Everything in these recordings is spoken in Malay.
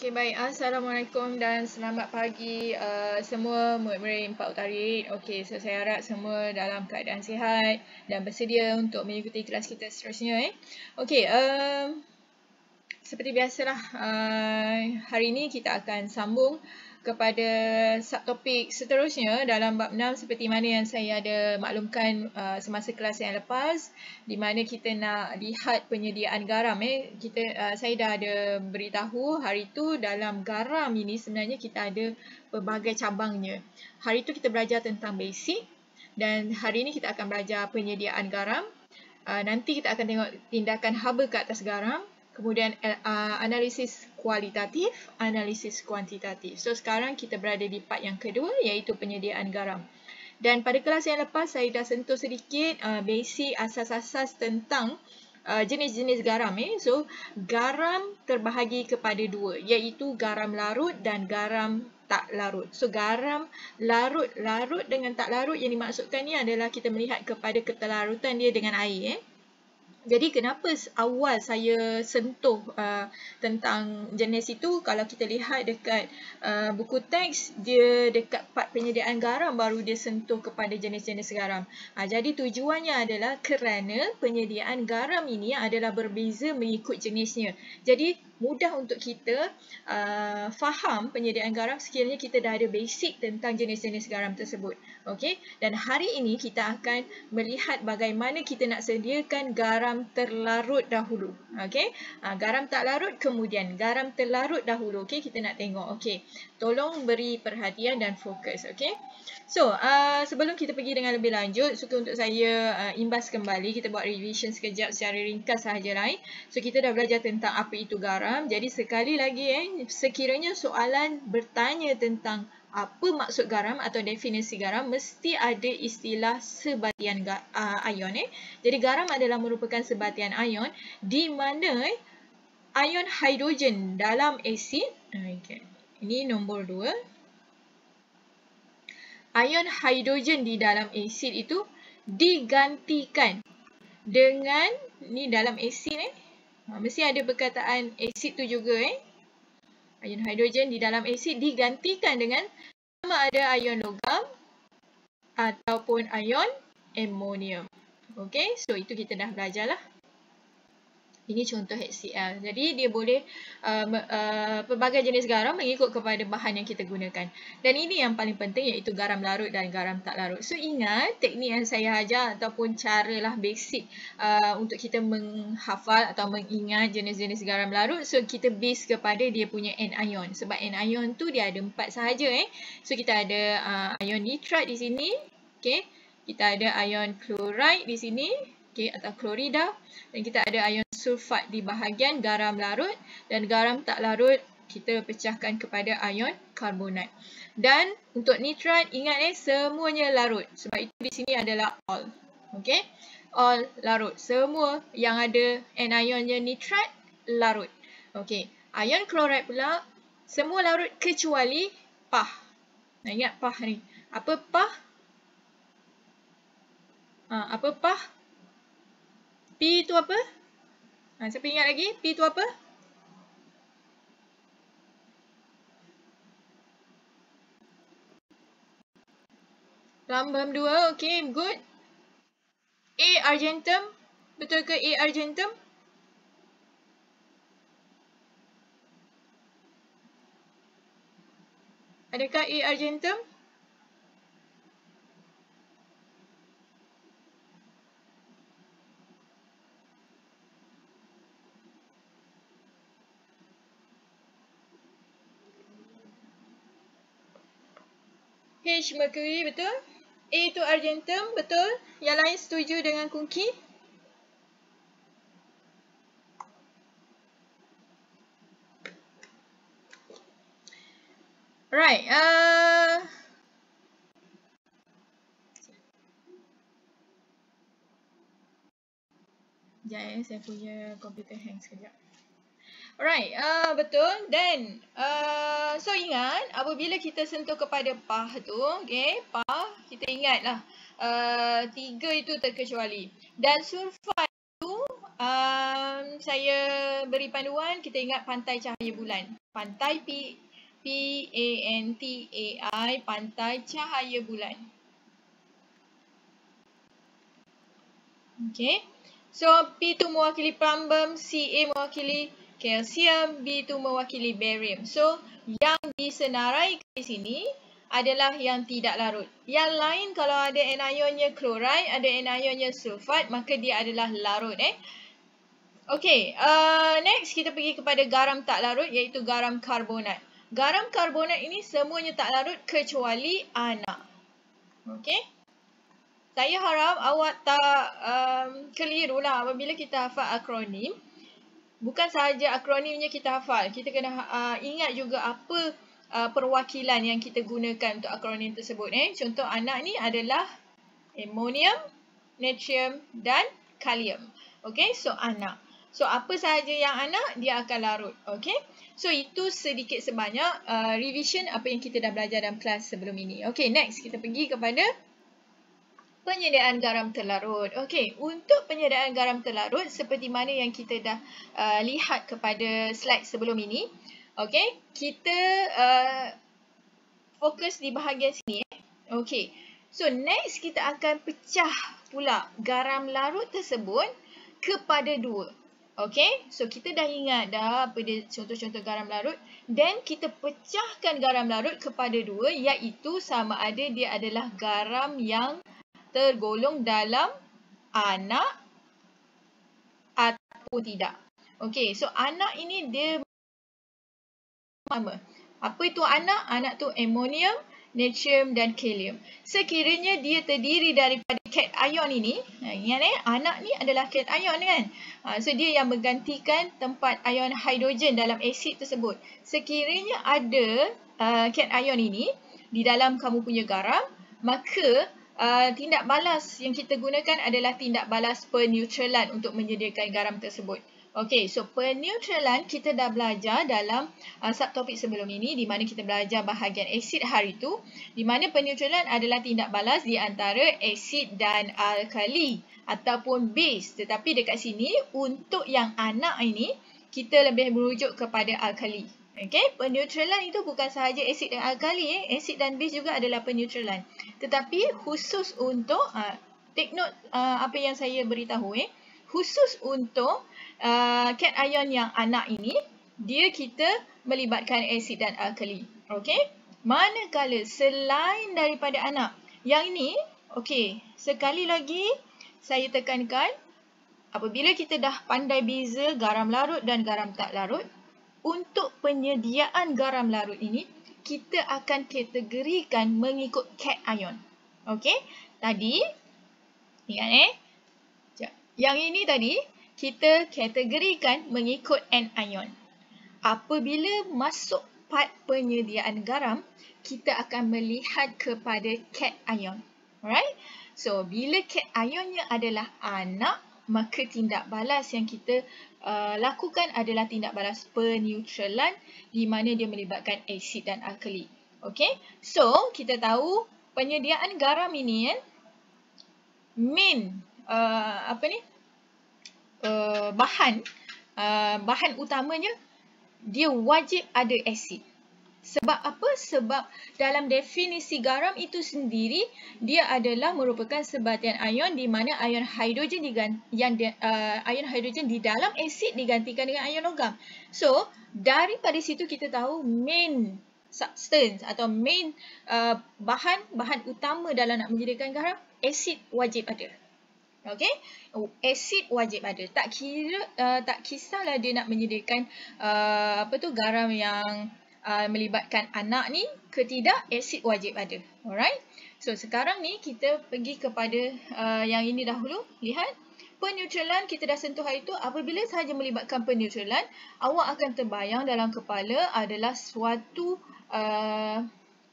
Okey, baik. Assalamualaikum dan selamat pagi semua murid-murid Pak Utarik. Okey, so saya harap semua dalam keadaan sihat dan bersedia untuk mengikuti kelas kita seterusnya. Okey, seperti biasalah, hari ini kita akan sambung kepada subtopik seterusnya dalam bab 6 seperti mana yang saya ada maklumkan semasa kelas yang lepas, di mana kita nak lihat penyediaan garam. Saya dah ada beritahu hari itu dalam garam ini sebenarnya kita ada pelbagai cabangnya. Hari itu kita belajar tentang basic dan hari ini kita akan belajar penyediaan garam. Nanti kita akan tengok tindakan haba ke atas garam. Kemudian analisis kualitatif, analisis kuantitatif. So sekarang kita berada di part yang kedua iaitu penyediaan garam. Dan pada kelas yang lepas saya dah sentuh sedikit basic asas-asas tentang jenis-jenis garam. So garam terbahagi kepada dua iaitu garam larut dan garam tak larut. So garam larut dengan tak larut yang dimaksudkan ni adalah kita melihat kepada ketelarutan dia dengan air. Jadi kenapa awal saya sentuh tentang jenis itu, kalau kita lihat dekat buku teks, dia dekat part penyediaan garam baru dia sentuh kepada jenis-jenis garam. Jadi tujuannya adalah kerana penyediaan garam ini adalah berbeza mengikut jenisnya. Jadi mudah untuk kita faham penyediaan garam sekiranya kita dah ada basic tentang jenis-jenis garam tersebut. Okey, dan hari ini kita akan melihat bagaimana kita nak sediakan garam terlarut dahulu. Okey, garam tak larut kemudian garam terlarut dahulu. Okey, kita nak tengok. Okey, tolong beri perhatian dan fokus. Okey, so sebelum kita pergi dengan lebih lanjut, suka untuk saya imbas kembali, kita buat revision sekejap secara ringkas sahajalah. So kita dah belajar tentang apa itu garam. Jadi sekali lagi sekiranya soalan bertanya tentang apa maksud garam atau definisi garam, mesti ada istilah sebatian ion. Jadi garam adalah merupakan sebatian ion di mana ion hidrogen dalam asid, ini nombor 2. Ion hidrogen di dalam asid itu digantikan dengan, ni dalam asid mesti ada perkataan asid tu juga ion hidrogen di dalam asid digantikan dengan sama ada ion logam ataupun ion amonium. Okey, so itu kita dah belajar lah. Ini contoh HCl. Jadi dia boleh pelbagai jenis garam mengikut kepada bahan yang kita gunakan. Dan ini yang paling penting iaitu garam larut dan garam tak larut. So ingat teknik yang saya ajar ataupun caralah basic untuk kita menghafal atau mengingat jenis-jenis garam larut. So kita base kepada dia punya anion. Sebab anion tu dia ada 4 sahaja. So kita ada ion nitrat di sini. Okay. Kita ada ion chloride di sini. Okay, atau klorida. Dan kita ada ion sulfat di bahagian garam larut dan garam tak larut kita pecahkan kepada ion karbonat. Dan untuk nitrat ingat semuanya larut. Sebab itu di sini adalah all. Okey. All larut. Semua yang ada anionnya nitrat larut. Okey. Ion chloride pula semua larut kecuali PAH. Nah, ingat PAH ni. Apa PAH? Apa PAH? P itu apa? Siapa ingat lagi? P itu apa? Lambam 2. Okay, good. A argentum. Betul ke A argentum? Adakah A argentum? H mercury, betul? A itu argentum, betul? Yang lain setuju dengan Kunki? Right. Sekejap saya punya komputer hang sekejap. Alright, betul. Dan so ingat apabila kita sentuh kepada PAH tu, okay, PAH kita ingatlah 3 itu terkecuali. Dan sulfat tu saya beri panduan, kita ingat pantai cahaya bulan. Pantai P-A-N-T-A-I, pantai cahaya bulan. Okay. So, P itu mewakili plumbum, Ca mewakili kalsium, B itu mewakili barium. So, yang disenarai di sini adalah yang tidak larut. Yang lain kalau ada anionnya chloride, ada anionnya sulfat, maka dia adalah larut. Okay, next kita pergi kepada garam tak larut iaitu garam karbonat. Garam karbonat ini semuanya tak larut kecuali anak. Okay. Saya harap awak tak keliru lah apabila kita hafal akronim. Bukan sahaja akronimnya kita hafal, kita kena ingat juga apa perwakilan yang kita gunakan untuk akronim tersebut. Contoh anak ni adalah ammonium, natrium dan kalium. Okay, so anak. So apa sahaja yang anak, dia akan larut. Okay, so itu sedikit sebanyak revision apa yang kita dah belajar dalam kelas sebelum ini. Okay, next kita pergi kepada penyediaan garam terlarut. Okey, untuk penyediaan garam terlarut seperti mana yang kita dah lihat kepada slide sebelum ini. Okey, kita fokus di bahagian sini. Okey, so next kita akan pecah pula garam larut tersebut kepada dua. Okey, so kita dah ingat dah apa dia contoh-contoh garam larut. Dan kita pecahkan garam larut kepada dua iaitu sama ada dia adalah garam yang tergolong dalam anak ataupun tidak. Okey, so anak ini dia apa itu anak? Anak tu ammonium, natrium dan kalium. Sekiranya dia terdiri daripada cation ini, ingat anak ni adalah cation kan? So dia yang menggantikan tempat ion hidrogen dalam asid tersebut. Sekiranya ada cation ini di dalam kamu punya garam, maka tindak balas yang kita gunakan adalah tindak balas peneutralan untuk menyediakan garam tersebut. Okey, so peneutralan kita dah belajar dalam subtopik sebelum ini di mana kita belajar bahagian asid hari itu, di mana peneutralan adalah tindak balas di antara asid dan alkali ataupun base. Tetapi dekat sini untuk yang anak ini kita lebih merujuk kepada alkali. Okey, peneutralan itu bukan sahaja asid dan alkali, asid dan base juga adalah peneutralan. Tetapi khusus untuk take note apa yang saya beritahu khusus untuk cation yang anak ini, dia kita melibatkan asid dan alkali. Okey, manakala selain daripada anak, yang ini, okey, sekali lagi saya tekankan, apabila kita dah pandai beza garam larut dan garam tak larut, untuk penyediaan garam larut ini, kita akan kategorikan mengikut cation. Okey, tadi, ingat yang ini tadi, kita kategorikan mengikut anion. Apabila masuk part penyediaan garam, kita akan melihat kepada cation. Alright? So, bila cationnya adalah anak, maka tindak balas yang kita lakukan adalah tindak balas peneutralan di mana dia melibatkan asid dan alkali. Okay? So, kita tahu penyediaan garam ini main bahan utamanya dia wajib ada asid. Sebab apa? Sebab dalam definisi garam itu sendiri dia adalah merupakan sebatian ion di mana ion hidrogen ion hidrogen di dalam asid digantikan dengan ion logam. So, daripada situ kita tahu main substance atau main bahan utama dalam nak menyediakan garam, asid wajib ada. Okey, asid wajib ada. Tak kisahlah dia nak menyediakan garam yang melibatkan anak ni ke tidak, asid wajib ada. Alright. So sekarang ni kita pergi kepada yang ini dahulu. Lihat, peneutralan kita dah sentuh hari itu. Apabila sahaja melibatkan peneutralan, awak akan terbayang dalam kepala adalah suatu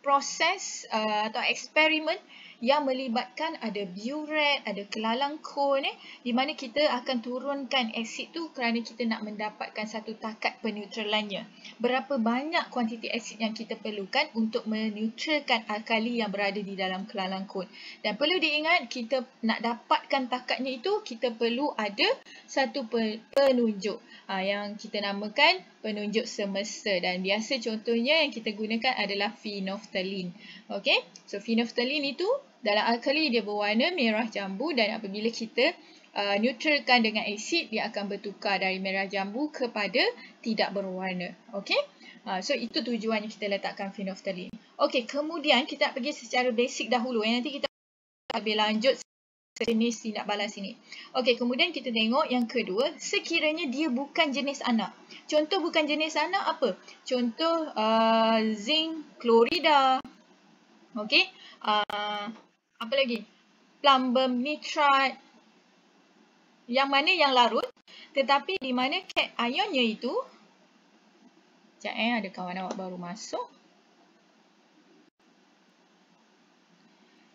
proses atau eksperimen yang melibatkan ada biuret, ada kelalang kon di mana kita akan turunkan asid tu kerana kita nak mendapatkan satu takat peneutralannya. Berapa banyak kuantiti asid yang kita perlukan untuk meneutralkan alkali yang berada di dalam kelalang kon. Dan perlu diingat, kita nak dapatkan takatnya itu, kita perlu ada satu penunjuk yang kita namakan penunjuk semesta, dan biasa contohnya yang kita gunakan adalah phenolphthalein. Okey, so phenolphthalein itu dalam alkali dia berwarna merah jambu, dan apabila kita neutralkan dengan asid, dia akan bertukar dari merah jambu kepada tidak berwarna. Okey, so itu tujuannya kita letakkan phenolphthalein. Okey, kemudian kita pergi secara basic dahulu, nanti kita lebih lanjut jenis tindak balas ini. Okey, kemudian kita tengok yang kedua, sekiranya dia bukan jenis anak. Contoh bukan jenis anak apa? Contoh zinc klorida. Okey, apa lagi? Plumbum nitrate. Yang mana yang larut, tetapi di mana cation-nya itu, sekejap ada kawan awak baru masuk.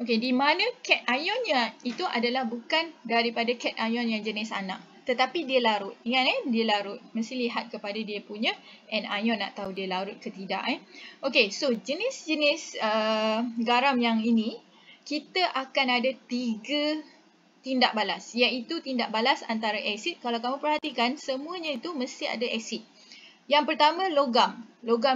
Okey, di mana cation-nya itu adalah bukan daripada cation yang jenis anak, tetapi dia larut. Ingat dia larut. Mesti lihat kepada dia punya anion nak tahu dia larut ke tidak. Okey, so jenis-jenis garam yang ini, kita akan ada 3 tindak balas, iaitu tindak balas antara asid. Kalau kamu perhatikan, semuanya itu mesti ada asid. Yang pertama logam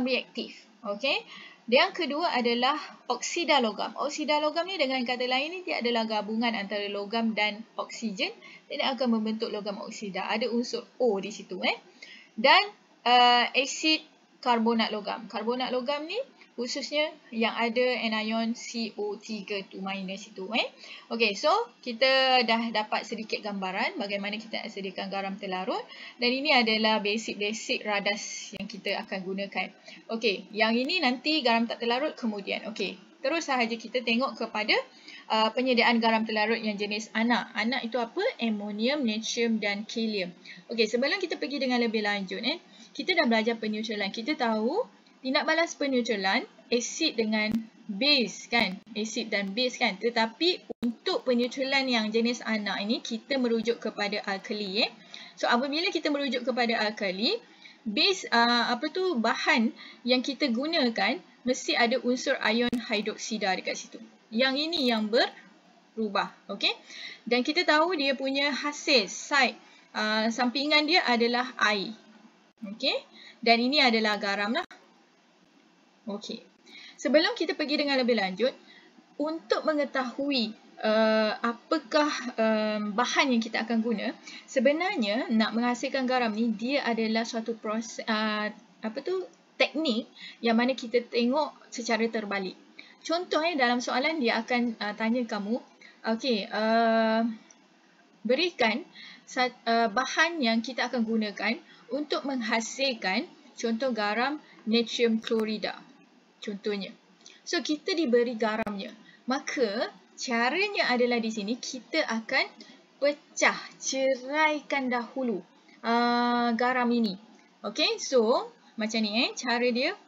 reaktif. Okey. Yang kedua adalah oksida logam. Oksida logam ni dengan kata lain ni dia adalah gabungan antara logam dan oksigen, dan akan membentuk logam oksida. Ada unsur O di situ. Dan asid karbonat logam. Karbonat logam ni khususnya yang ada anion CO3 tu minus itu. Okey, so kita dah dapat sedikit gambaran bagaimana kita nak sediakan garam terlarut, dan ini adalah basic radas yang kita akan gunakan. Okey, yang ini nanti garam tak terlarut kemudian. Okey, terus sahaja kita tengok kepada penyediaan garam terlarut yang jenis anak. Anak itu apa? Amonium, natrium dan kalium. Okey, sebelum kita pergi dengan lebih lanjut, kita dah belajar peneutralan. Kita tahu tindak balas peneutralan, asid dengan base kan, asid dan base kan. Tetapi untuk peneutralan yang jenis anak ini, kita merujuk kepada alkali. So apabila kita merujuk kepada alkali, base bahan yang kita gunakan mesti ada unsur ion hidroksida dekat situ. Yang ini yang berubah, okey. Dan kita tahu dia punya hasil side sampingan dia adalah air. Okey. Dan ini adalah garam lah. Okey. Sebelum kita pergi dengan lebih lanjut, untuk mengetahui apakah bahan yang kita akan guna, sebenarnya nak menghasilkan garam ni dia adalah suatu proses teknik yang mana kita tengok secara terbalik. Contoh dalam soalan dia akan tanya kamu, okey, berikan bahan yang kita akan gunakan untuk menghasilkan contoh garam natrium klorida. Contohnya. So, kita diberi garamnya. Maka, caranya adalah di sini kita akan pecah, ceraikan dahulu garam ini. Okey, so macam ni cara dia.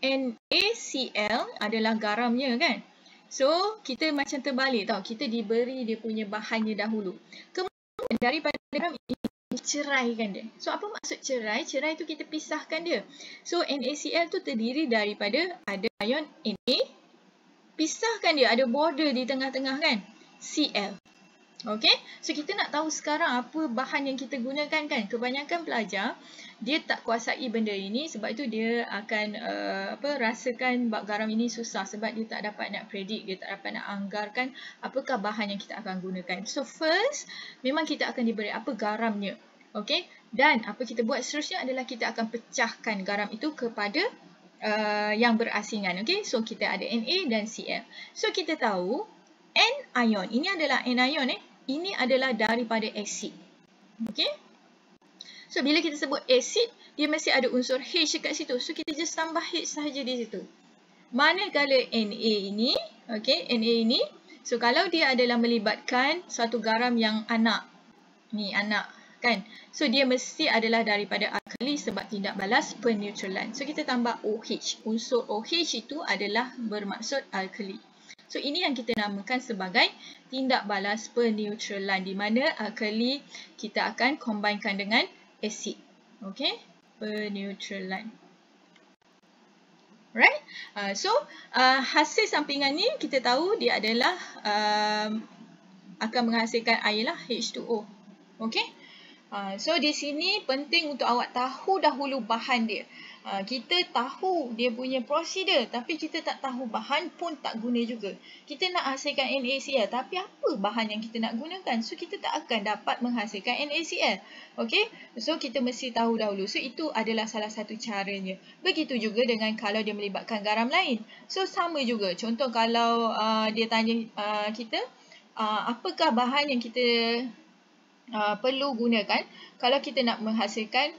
NaCl adalah garamnya kan. So, kita macam terbalik tau. Kita diberi dia punya bahannya dahulu. Kemudian daripada garam ini, ceraikan dia. So, apa maksud cerai? Cerai tu kita pisahkan dia. So, NaCl tu terdiri daripada ada ion Na, pisahkan dia, ada border di tengah-tengah kan? Cl. Okey? So, kita nak tahu sekarang apa bahan yang kita gunakan kan? Kebanyakan pelajar, dia tak kuasai benda ini, sebab itu dia akan rasakan bab garam ini susah sebab dia tak dapat nak predict, dia tak dapat nak anggarkan apakah bahan yang kita akan gunakan. So, first, memang kita akan diberi apa garamnya. Okey? Dan apa kita buat seterusnya adalah kita akan pecahkan garam itu kepada yang berasingan. Okey? So, kita ada Na dan Cl. So, kita tahu anion. Ini adalah anion. Ini adalah daripada asid. Okey? So, bila kita sebut asid, dia mesti ada unsur H dekat situ. So, kita just tambah H sahaja di situ. Manakala Na ini, okey, Na ini, so kalau dia adalah melibatkan suatu garam yang anak. Ni anak kan. So, dia mesti adalah daripada alkali sebab tindak balas peneutralan. So, kita tambah OH. Unsur OH itu adalah bermaksud alkali. So ini yang kita namakan sebagai tindak balas peneutralan, di mana alkali kita akan combinekan dengan asid. Okey, peneutralan. Right? So hasil sampingan ni kita tahu dia adalah akan menghasilkan air lah, H2O. Okey? So di sini penting untuk awak tahu dahulu bahan dia. Kita tahu dia punya prosedur, tapi kita tak tahu bahan pun tak guna juga. Kita nak hasilkan NaCl, tapi apa bahan yang kita nak gunakan? So kita tak akan dapat menghasilkan NaCl. Okey? So kita mesti tahu dahulu. So itu adalah salah satu caranya. Begitu juga dengan kalau dia melibatkan garam lain. So sama juga. Contoh kalau dia tanya kita, apakah bahan yang kita perlu gunakan kalau kita nak menghasilkan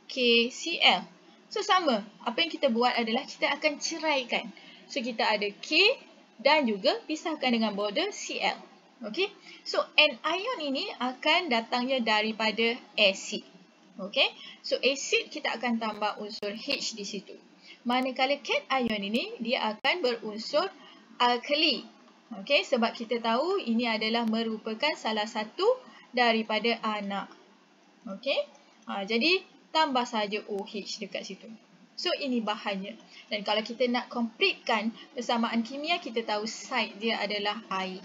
KCl. So sama, apa yang kita buat adalah kita akan ceraikan. So kita ada K dan juga pisahkan dengan border Cl. Okey. So anion ini akan datangnya daripada asid. Okey. So asid kita akan tambah unsur H di situ. Manakala cation ini dia akan berunsur alkali. Okey, sebab kita tahu ini adalah merupakan salah satu daripada anak. Okey. Jadi tambah saja OH dekat situ. So ini bahannya. Dan kalau kita nak completekan persamaan kimia, kita tahu site dia adalah air.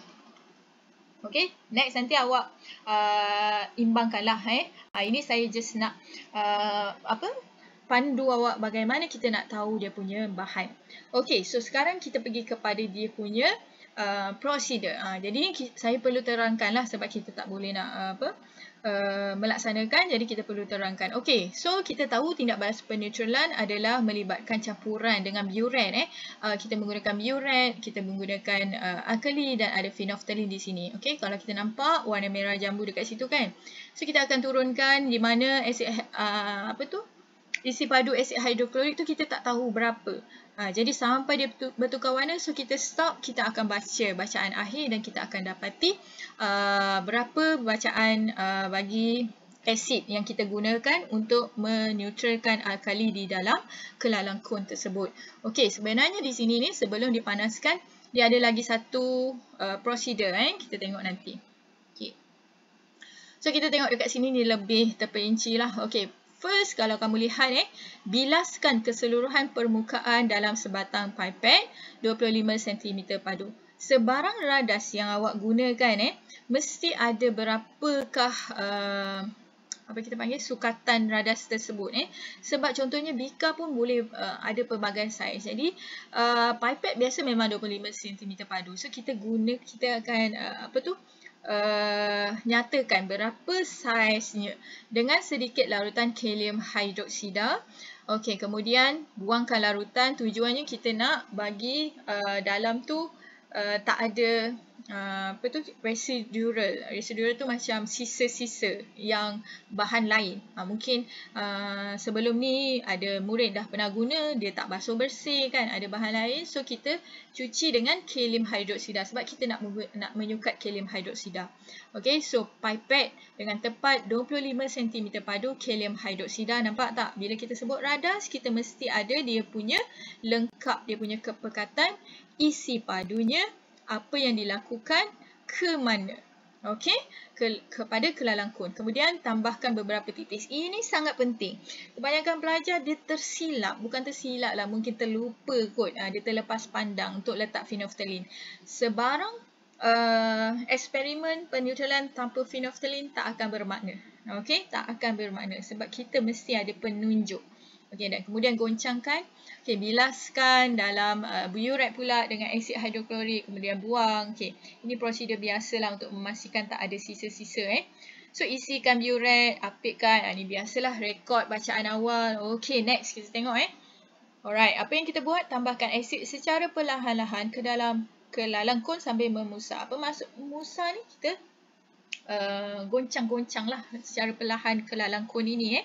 Okey. Next nanti awak imbangkanlah ini saya just nak pandu awak bagaimana kita nak tahu dia punya bahan. Okey, so sekarang kita pergi kepada dia punya prosedur. Jadi saya perlu terangkanlah sebab kita tak boleh nak melaksanakan, jadi kita perlu terangkan. Okey, so kita tahu tindak balas peneutralan adalah melibatkan campuran dengan biuret. Kita menggunakan biuret, kita menggunakan alkali dan ada phenolphthalein di sini. Okey, kalau kita nampak warna merah jambu dekat situ kan. So kita akan turunkan di mana asid isi padu asid hidroklorik tu kita tak tahu berapa. Jadi sampai dia bertukar warna, so kita stop, kita akan baca bacaan akhir dan kita akan dapati berapa bacaan bagi asid yang kita gunakan untuk meneutralkan alkali di dalam kelalang kon tersebut. Okey, sebenarnya di sini ni sebelum dipanaskan, dia ada lagi satu prosedur kita tengok nanti. Okey. So kita tengok dekat sini ni lebih terperinci lah. Okey. First, kalau kamu lihat bilaskan keseluruhan permukaan dalam sebatang pipet 25 cm padu. Sebarang radas yang awak gunakan mesti ada berapakah apa kita panggil sukatan radas tersebut sebab contohnya bika pun boleh ada pelbagai saiz. Jadi pipet biasa memang 25 cm padu. So kita akan nyatakan berapa saiznya dengan sedikit larutan kalium hidroksida. Okey, kemudian buangkan larutan. Tujuannya kita nak bagi dalam tu tak ada residual. Residual tu macam sisa-sisa yang bahan lain. Mungkin sebelum ni ada murid dah pernah guna, dia tak basuh bersih kan, ada bahan lain. So kita cuci dengan kalium hidroksida sebab kita nak menyukat kalium hidroksida. Okey, so pipet dengan tepat 25 cm padu kalium hidroksida. Nampak tak? Bila kita sebut radas, kita mesti ada dia punya lengkap, dia punya kepekatan, isi padunya, apa yang dilakukan, ke mana. Okey, kepada kelalang kon. Kemudian tambahkan beberapa titis. Ini sangat penting. Kebanyakan pelajar dia tersilap, bukan tersilap lah, mungkin terlupa kot. Dia terlepas pandang untuk letak phenolphthalein. Sebarang eksperimen peneutralan tanpa phenolphthalein tak akan bermakna. Okey, tak akan bermakna sebab kita mesti ada penunjuk. Okey, dan kemudian goncangkan. Okey, bilaskan dalam biuret pula dengan asid hidroklorik, kemudian buang. Okey, ini prosedur biasalah untuk memastikan tak ada sisa-sisa So isikan biuret, apitkan. Ini biasalah rekod bacaan awal. Okey, next kita tengok Alright, apa yang kita buat? Tambahkan asid secara perlahan-lahan ke dalam kelalang kon sambil memusa. Apa maksud memusa ni? Kita goncang-goncang lah secara perlahan kelalang kon ini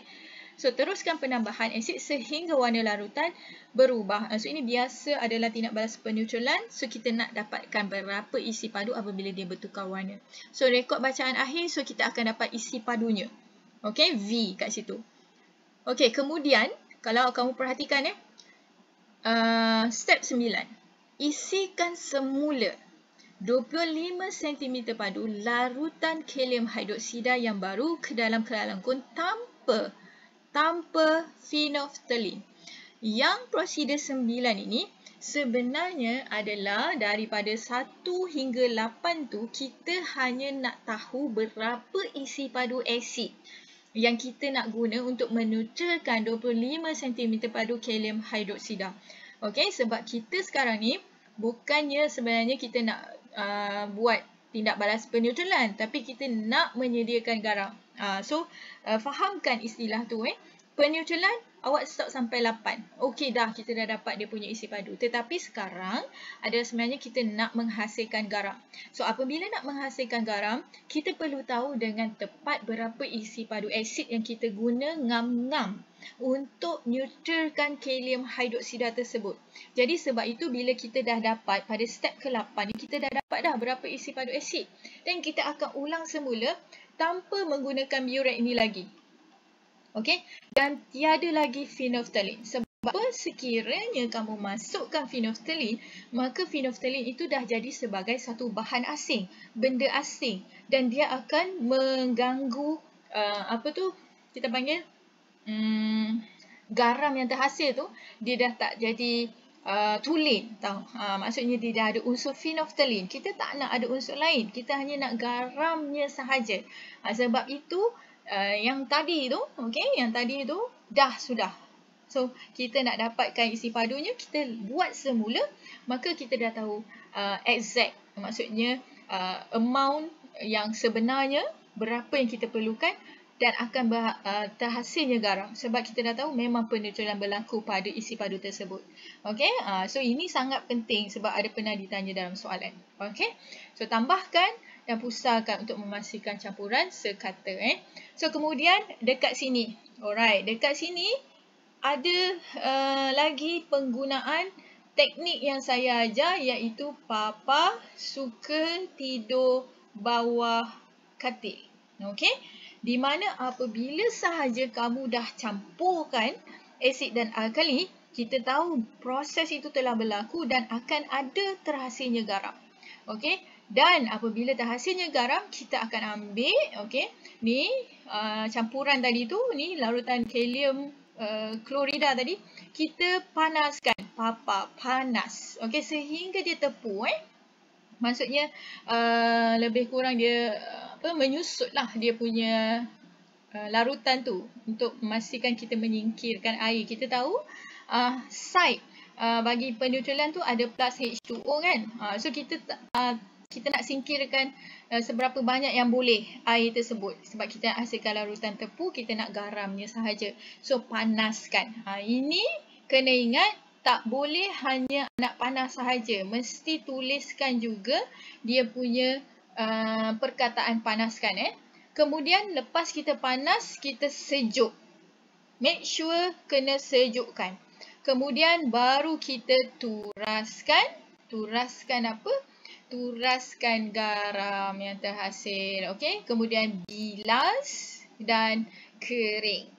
So, teruskan penambahan asid sehingga warna larutan berubah. So, ini biasa adalah tindak balas peneutralan. So, kita nak dapatkan berapa isi padu apabila dia bertukar warna. So, rekod bacaan akhir. So, kita akan dapat isi padunya. Okey, V kat situ. Okey, kemudian, kalau kamu perhatikan step 9. isikan semula 25 cm padu larutan kalium hidroksida yang baru ke dalam kelangkung tanpa phenolphthalein. Yang prosedur 9 ini sebenarnya adalah daripada 1 hingga 8 tu kita hanya nak tahu berapa isi padu asid yang kita nak guna untuk menetralkan 25 cm padu kalium hidroksida. Okey, sebab kita sekarang ni bukannya sebenarnya kita nak buat tindak balas peneutralan, tapi kita nak menyediakan garam. Fahamkan istilah tu. Peneutralan awak stop sampai 8. Okey dah, kita dah dapat dia punya isi padu. Tetapi sekarang adalah sebenarnya kita nak menghasilkan garam. So apabila nak menghasilkan garam, kita perlu tahu dengan tepat berapa isi padu asid yang kita guna ngam-ngam untuk neutralkan kalium hidroksida tersebut. Jadi sebab itu bila kita dah dapat pada step ke-8 ni, kita dah dapat dah berapa isi padu asid. Dan kita akan ulang semula tanpa menggunakan biuret ini lagi. Okey, dan tiada lagi phenolphthalein. Sebab sekiranya kamu masukkan phenolphthalein, maka phenolphthalein itu dah jadi sebagai satu bahan asing, benda asing, dan dia akan mengganggu kita panggil garam yang terhasil tu, dia dah tak jadi tulen tau. Maksudnya dia dah ada unsur phenolphthalein. Kita tak nak ada unsur lain, kita hanya nak garamnya sahaja. Sebab itu yang tadi tu, yang tadi tu dah sudah. So kita nak dapatkan isi padunya, kita buat semula, maka kita dah tahu exact, maksudnya amount yang sebenarnya berapa yang kita perlukan dan akan terhasilnya garam. Sebab kita dah tahu memang peneutralan berlaku pada isi padu tersebut. Okey, so ini sangat penting sebab ada pernah ditanya dalam soalan. Okey, so tambahkan dan pusarkan untuk memastikan campuran sekata. So kemudian dekat sini, alright, dekat sini ada lagi penggunaan teknik yang saya ajar, iaitu papa suka tidur bawah katil. Okey, di mana apabila sahaja kamu dah campurkan asid dan alkali, kita tahu proses itu telah berlaku dan akan ada terhasilnya garam. Okey, dan apabila terhasilnya garam, kita akan ambil, ni campuran tadi tu, ni larutan kalium klorida tadi, kita panaskan, papa panas, sehingga dia tepu. Maksudnya lebih kurang dia menyusutlah dia punya larutan tu untuk memastikan kita menyingkirkan air. Kita tahu side bagi peneutralan tu ada plus H2O kan. So kita nak singkirkan seberapa banyak yang boleh air tersebut. Sebab kita nak hasilkan larutan tepu, kita nak garamnya sahaja. So panaskan. Ini kena ingat, tak boleh hanya nak panas sahaja. Mesti tuliskan juga dia punya perkataan panaskan. Kemudian lepas kita panas, kita sejuk. Make sure kena sejukkan. Kemudian baru kita turaskan. Turaskan apa? Turaskan garam yang terhasil. Kemudian bilas dan kering.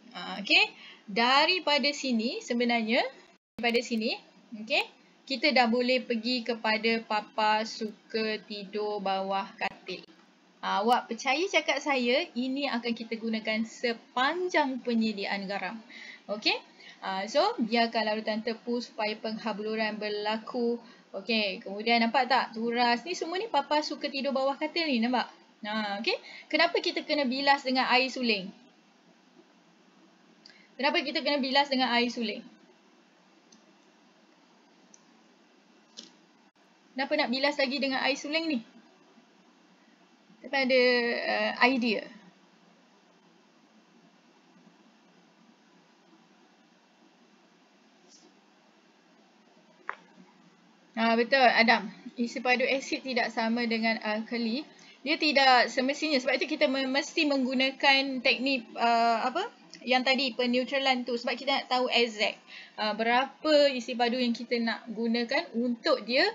Daripada sini sebenarnya, kita dah boleh pergi kepada papa suka tidur bawah katil. Awak percaya cakap saya, ini akan kita gunakan sepanjang penyediaan garam. So biarkan larutan tepu supaya penghabluran berlaku. Kemudian nampak tak turas ni, semua ni papa suka tidur bawah katil ni, nampak? Kenapa kita kena bilas dengan air suling? Kenapa kita kena bilas dengan air suling? Kenapa nak bilas lagi dengan air suling ni? Kita ada idea. Betul Adam. Isi padu asid tidak sama dengan alkali. Dia tidak semestinya. Sebab itu kita mesti menggunakan teknik yang tadi peneutralan tu. Sebab kita nak tahu exact berapa isi padu yang kita nak gunakan untuk dia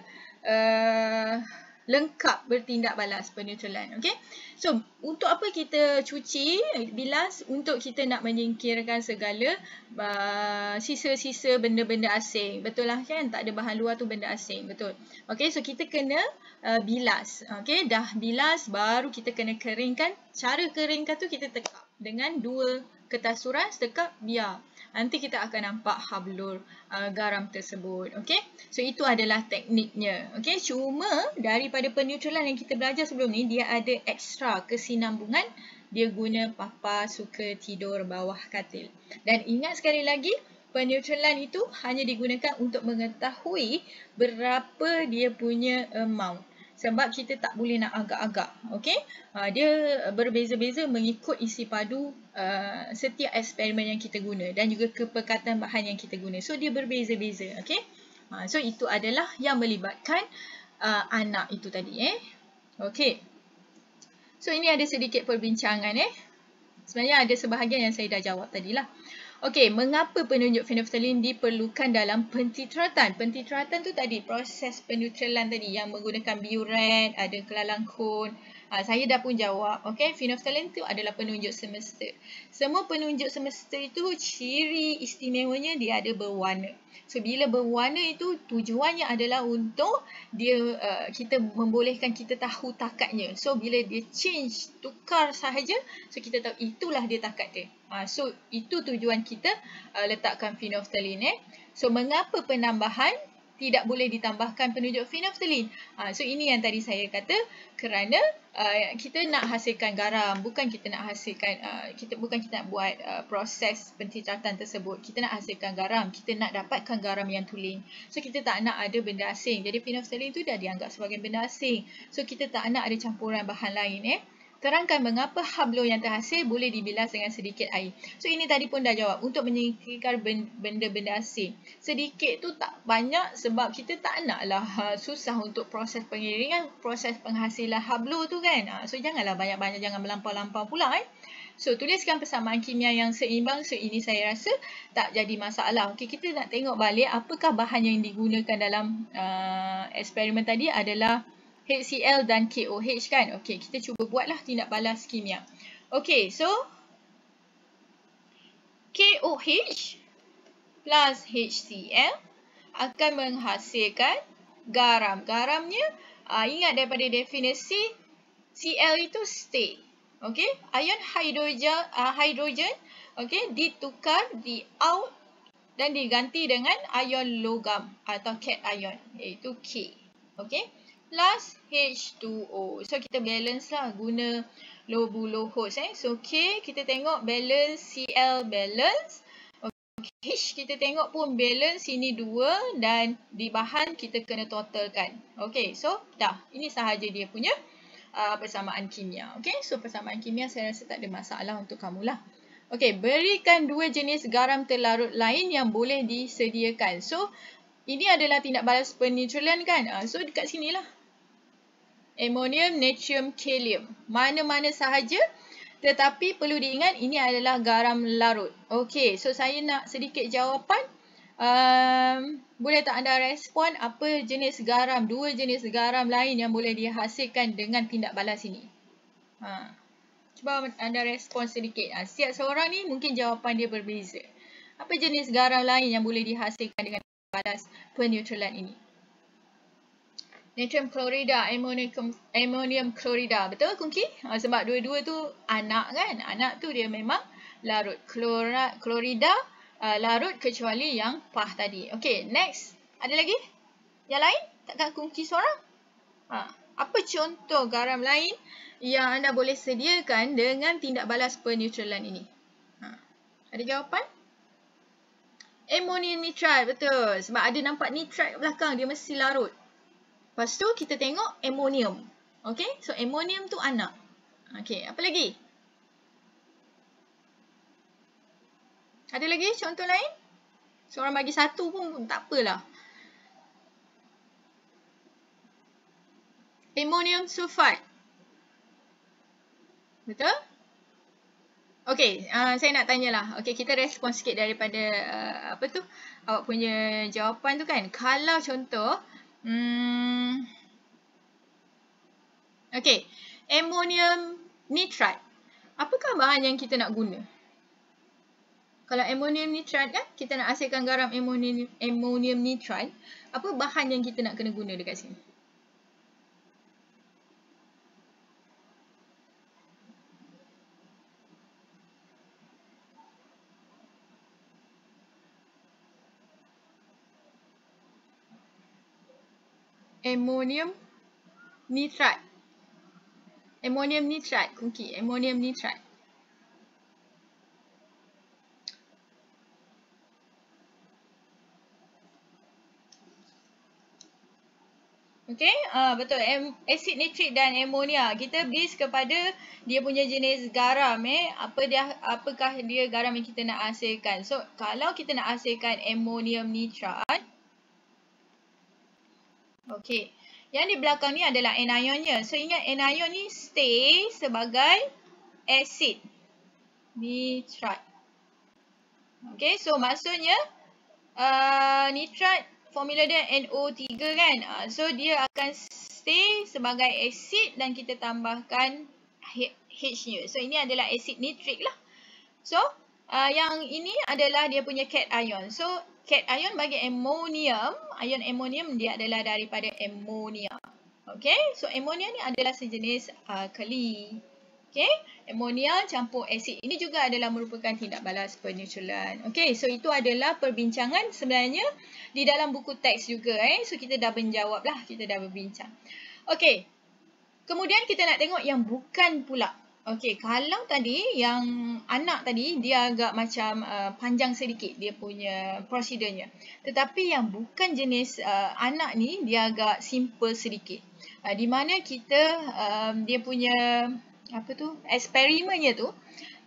lengkap bertindak balas peneutralan. Okay. So, untuk apa kita cuci, bilas? Untuk kita nak menyingkirkan segala sisa-sisa benda-benda asing. Betul lah kan? Tak ada bahan luar tu benda asing. Betul. Okay. So, kita kena bilas. Okay. Dah bilas, baru kita kena keringkan. Cara keringkan tu kita tekap dengan 2 kertas suras, tekap, biar. Nanti kita akan nampak hablur garam tersebut. Okay. So, itu adalah tekniknya. Okay. Cuma daripada peneutralan yang kita belajar sebelum ni, dia ada ekstra kesinambungan. Dia guna papa suka tidur bawah katil. Dan ingat sekali lagi, peneutralan itu hanya digunakan untuk mengetahui berapa dia punya amount. Sebab kita tak boleh nak agak-agak. Okay? Dia berbeza-beza mengikut isi padu setiap eksperimen yang kita guna. Dan juga kepekatan bahan yang kita guna. So, dia berbeza-beza. Okay? So, itu adalah yang melibatkan anak itu tadi. Okay. So, ini ada sedikit perbincangan. Sebenarnya ada sebahagian yang saya dah jawab tadilah. Okey, mengapa penunjuk phenolphthalein diperlukan dalam pentitratan? Pentitratan tu tadi, proses peneutralan tadi yang menggunakan biuret, ada kelalangkun. Saya dah pun jawab. Okey, phenolphthalein tu adalah penunjuk semesta. Semua penunjuk semesta itu ciri istimewanya dia ada berwarna. So, bila berwarna itu tujuannya adalah untuk dia kita membolehkan kita tahu takatnya. So, bila dia change, tukar sahaja, so kita tahu itulah dia takat dia. So, itu tujuan kita letakkan phenolphthalein. So, mengapa penambahan tidak boleh ditambahkan penunjuk phenolphthalein? So, ini yang tadi saya kata, kerana kita nak hasilkan garam, bukan kita nak hasilkan kita nak buat proses pentitratan tersebut. Kita nak hasilkan garam, kita nak dapatkan garam yang tulen. So, kita tak nak ada benda asing. Jadi, phenolphthalein tu dah dianggap sebagai benda asing. So, kita tak nak ada campuran bahan lain. Terangkan mengapa hablur yang terhasil boleh dibilas dengan sedikit air. So, ini tadi pun dah jawab. Untuk menyingkirkan benda-benda asing. Sedikit tu tak banyak sebab kita tak naklah susah untuk proses pengiringan, proses penghasilan hablur tu kan. So, janganlah banyak-banyak, jangan melampau-lampau pula. So, tuliskan persamaan kimia yang seimbang. So, ini saya rasa tak jadi masalah. Okey, kita nak tengok balik apakah bahan yang digunakan dalam eksperimen tadi adalah HCl dan KOH kan. Okey, kita cuba buatlah tindak balas kimia. Okey, so KOH plus HCl akan menghasilkan garam. Garamnya, ingat daripada definisi, Cl itu stay. Okey, ion hidrogen okey, ditukar, di-out dan diganti dengan ion logam atau cation, iaitu K. Okey, plus H2O. So, kita balance lah guna low-low-host. So, K kita tengok balance, Cl balance. Okay, H kita tengok pun balance, sini 2 dan di bahan kita kena totalkan. Okey, so dah. Ini sahaja dia punya persamaan kimia. Okey, so persamaan kimia saya rasa tak ada masalah untuk kamulah. Okey, berikan 2 jenis garam terlarut lain yang boleh disediakan. So, ini adalah tindak balas peneutralan kan. So, dekat sinilah. Amonium, natrium, kalium. Mana-mana sahaja. Tetapi perlu diingat ini adalah garam larut. Okey, so saya nak sedikit jawapan. Boleh tak anda respon apa jenis garam, 2 jenis garam lain yang boleh dihasilkan dengan tindak balas ini? Cuba anda respon sedikit. Setiap seorang ni mungkin jawapan dia berbeza. Apa jenis garam lain yang boleh dihasilkan dengan balas peneutralan ini? Natrium klorida, ammonium klorida. Betul, Kungki? Sebab dua-dua tu anak kan. Anak tu dia memang larut. Klorida larut kecuali yang pah tadi. Okey, next. Ada lagi? Yang lain? Takkan Kungki seorang? Apa contoh garam lain yang anda boleh sediakan dengan tindak balas peneutralan ini? Ada jawapan? Ammonium nitrite, betul. Sebab ada nampak nitrite kat belakang, dia mesti larut. Lepas tu kita tengok ammonium. Okey, so ammonium tu anak. Okey, apa lagi? Ada lagi contoh lain? Seorang bagi satu pun tak apalah. Ammonium sulfate. Betul? Okey, saya nak tanyalah. Okey, kita respon sikit daripada awak punya jawapan tu kan. Kalau contoh Okey, ammonium nitrate. Apakah bahan yang kita nak guna? Kalau ammonium nitrate kan, kita nak hasilkan garam ammonium nitrate, apa bahan yang kita nak kena guna dekat sini? Ammonium nitrate. Ammonium nitrate, Kunki. Ammonium nitrate. Okey, betul. Asid nitrik dan amonia. Kita base kepada dia punya jenis garam. Apakah dia garam yang kita nak hasilkan. So, kalau kita nak hasilkan ammonium nitrate. Okey. Yang di belakang ni adalah anionnya. So, ingat anion ni stay sebagai asid nitrate. Okey, so maksudnya nitrat formula dia NO3 kan. So, dia akan stay sebagai asid dan kita tambahkan H-nya. So, ini adalah asid nitrik lah. So, yang ini adalah dia punya cation. So, cation bagi ammonium, ion ammonium dia adalah daripada ammonia. Okay, so ammonia ni adalah sejenis alkali. Okay, ammonia campur asid. Ini juga adalah merupakan tindak balas peneutralan. Okay, so itu adalah perbincangan sebenarnya di dalam buku teks juga. So, kita dah menjawab lah, kita dah berbincang. Okay, kemudian kita nak tengok yang bukan pula. Okey, kalau tadi yang anak tadi dia agak macam panjang sedikit dia punya prosedurnya. Tetapi yang bukan jenis anak ni dia agak simple sedikit. Di mana kita dia punya eksperimennya tu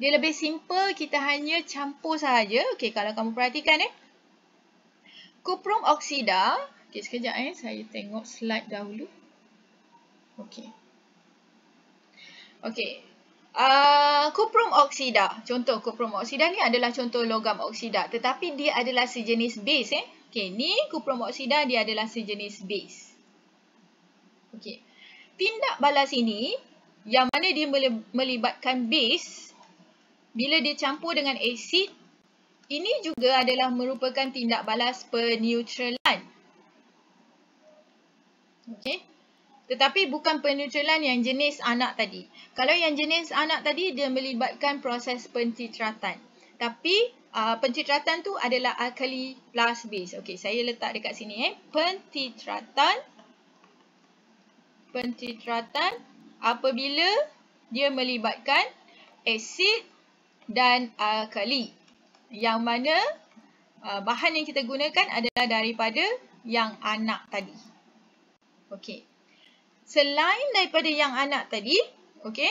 dia lebih simple, kita hanya campur sahaja. Okey, kalau kamu perhatikan kuprum oksida. Okey, sekejap saya tengok slide dahulu. Okey. Okey. Kuprum oksida. Contoh kuprum oksida ni adalah contoh logam oksida. Tetapi dia adalah sejenis base. Okey, ni kuprum oksida dia adalah sejenis base. Okey. Tindak balas ini yang mana dia melibatkan base bila dia campur dengan asid, ini juga adalah merupakan tindak balas peneutralan. Okey. Tetapi bukan peneutralan yang jenis anak tadi. Kalau yang jenis anak tadi, dia melibatkan proses pentitratan. Tapi pentitratan tu adalah alkali plus base. Okey, saya letak dekat sini. Pentitratan apabila dia melibatkan asid dan alkali. Yang mana bahan yang kita gunakan adalah daripada yang anak tadi. Okey. Selain daripada yang anak tadi, okey,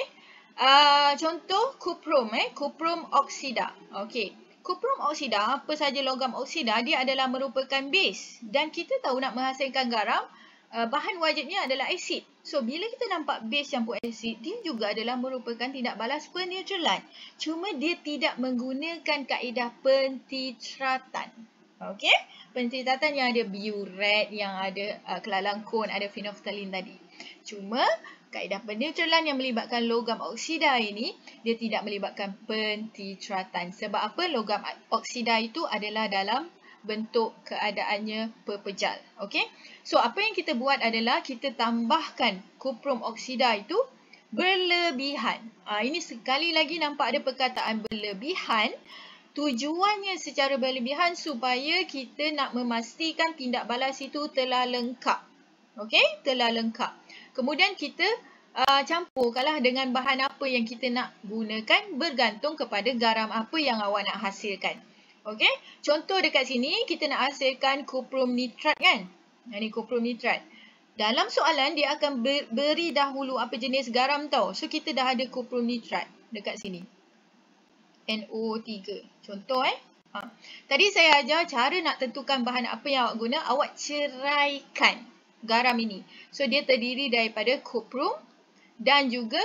contoh kuprum, kuprum oksida. Okey, kuprum oksida, apa saja logam oksida, dia adalah merupakan base. Dan kita tahu nak menghasilkan garam, bahan wajibnya adalah asid. So, bila kita nampak base campur asid, dia juga adalah merupakan tindak balas peneutralan. Cuma dia tidak menggunakan kaedah pentitratan. Okey, pentitratan yang ada biuret, yang ada kelalangkon, ada phenolphthalein tadi. Cuma kaedah peneutralan yang melibatkan logam oksida ini, dia tidak melibatkan pentitratan. Sebab apa? Logam oksida itu adalah dalam bentuk keadaannya pepejal. Okey? So, apa yang kita buat adalah kita tambahkan kuprum oksida itu berlebihan. Ini sekali lagi nampak ada perkataan berlebihan. Tujuannya secara berlebihan supaya kita nak memastikan tindak balas itu telah lengkap. Okey, telah lengkap. Kemudian kita campurkanlah dengan bahan apa yang kita nak gunakan bergantung kepada garam apa yang awak nak hasilkan. Okey, contoh dekat sini kita nak hasilkan kuprum nitrat kan? Ini kuprum nitrat. Dalam soalan dia akan beri dahulu apa jenis garam tau. So kita dah ada kuprum nitrat dekat sini. NO3. Contoh Tadi saya ajar cara nak tentukan bahan apa yang awak guna. Awak ceraikan garam ini. So, dia terdiri daripada kuprum dan juga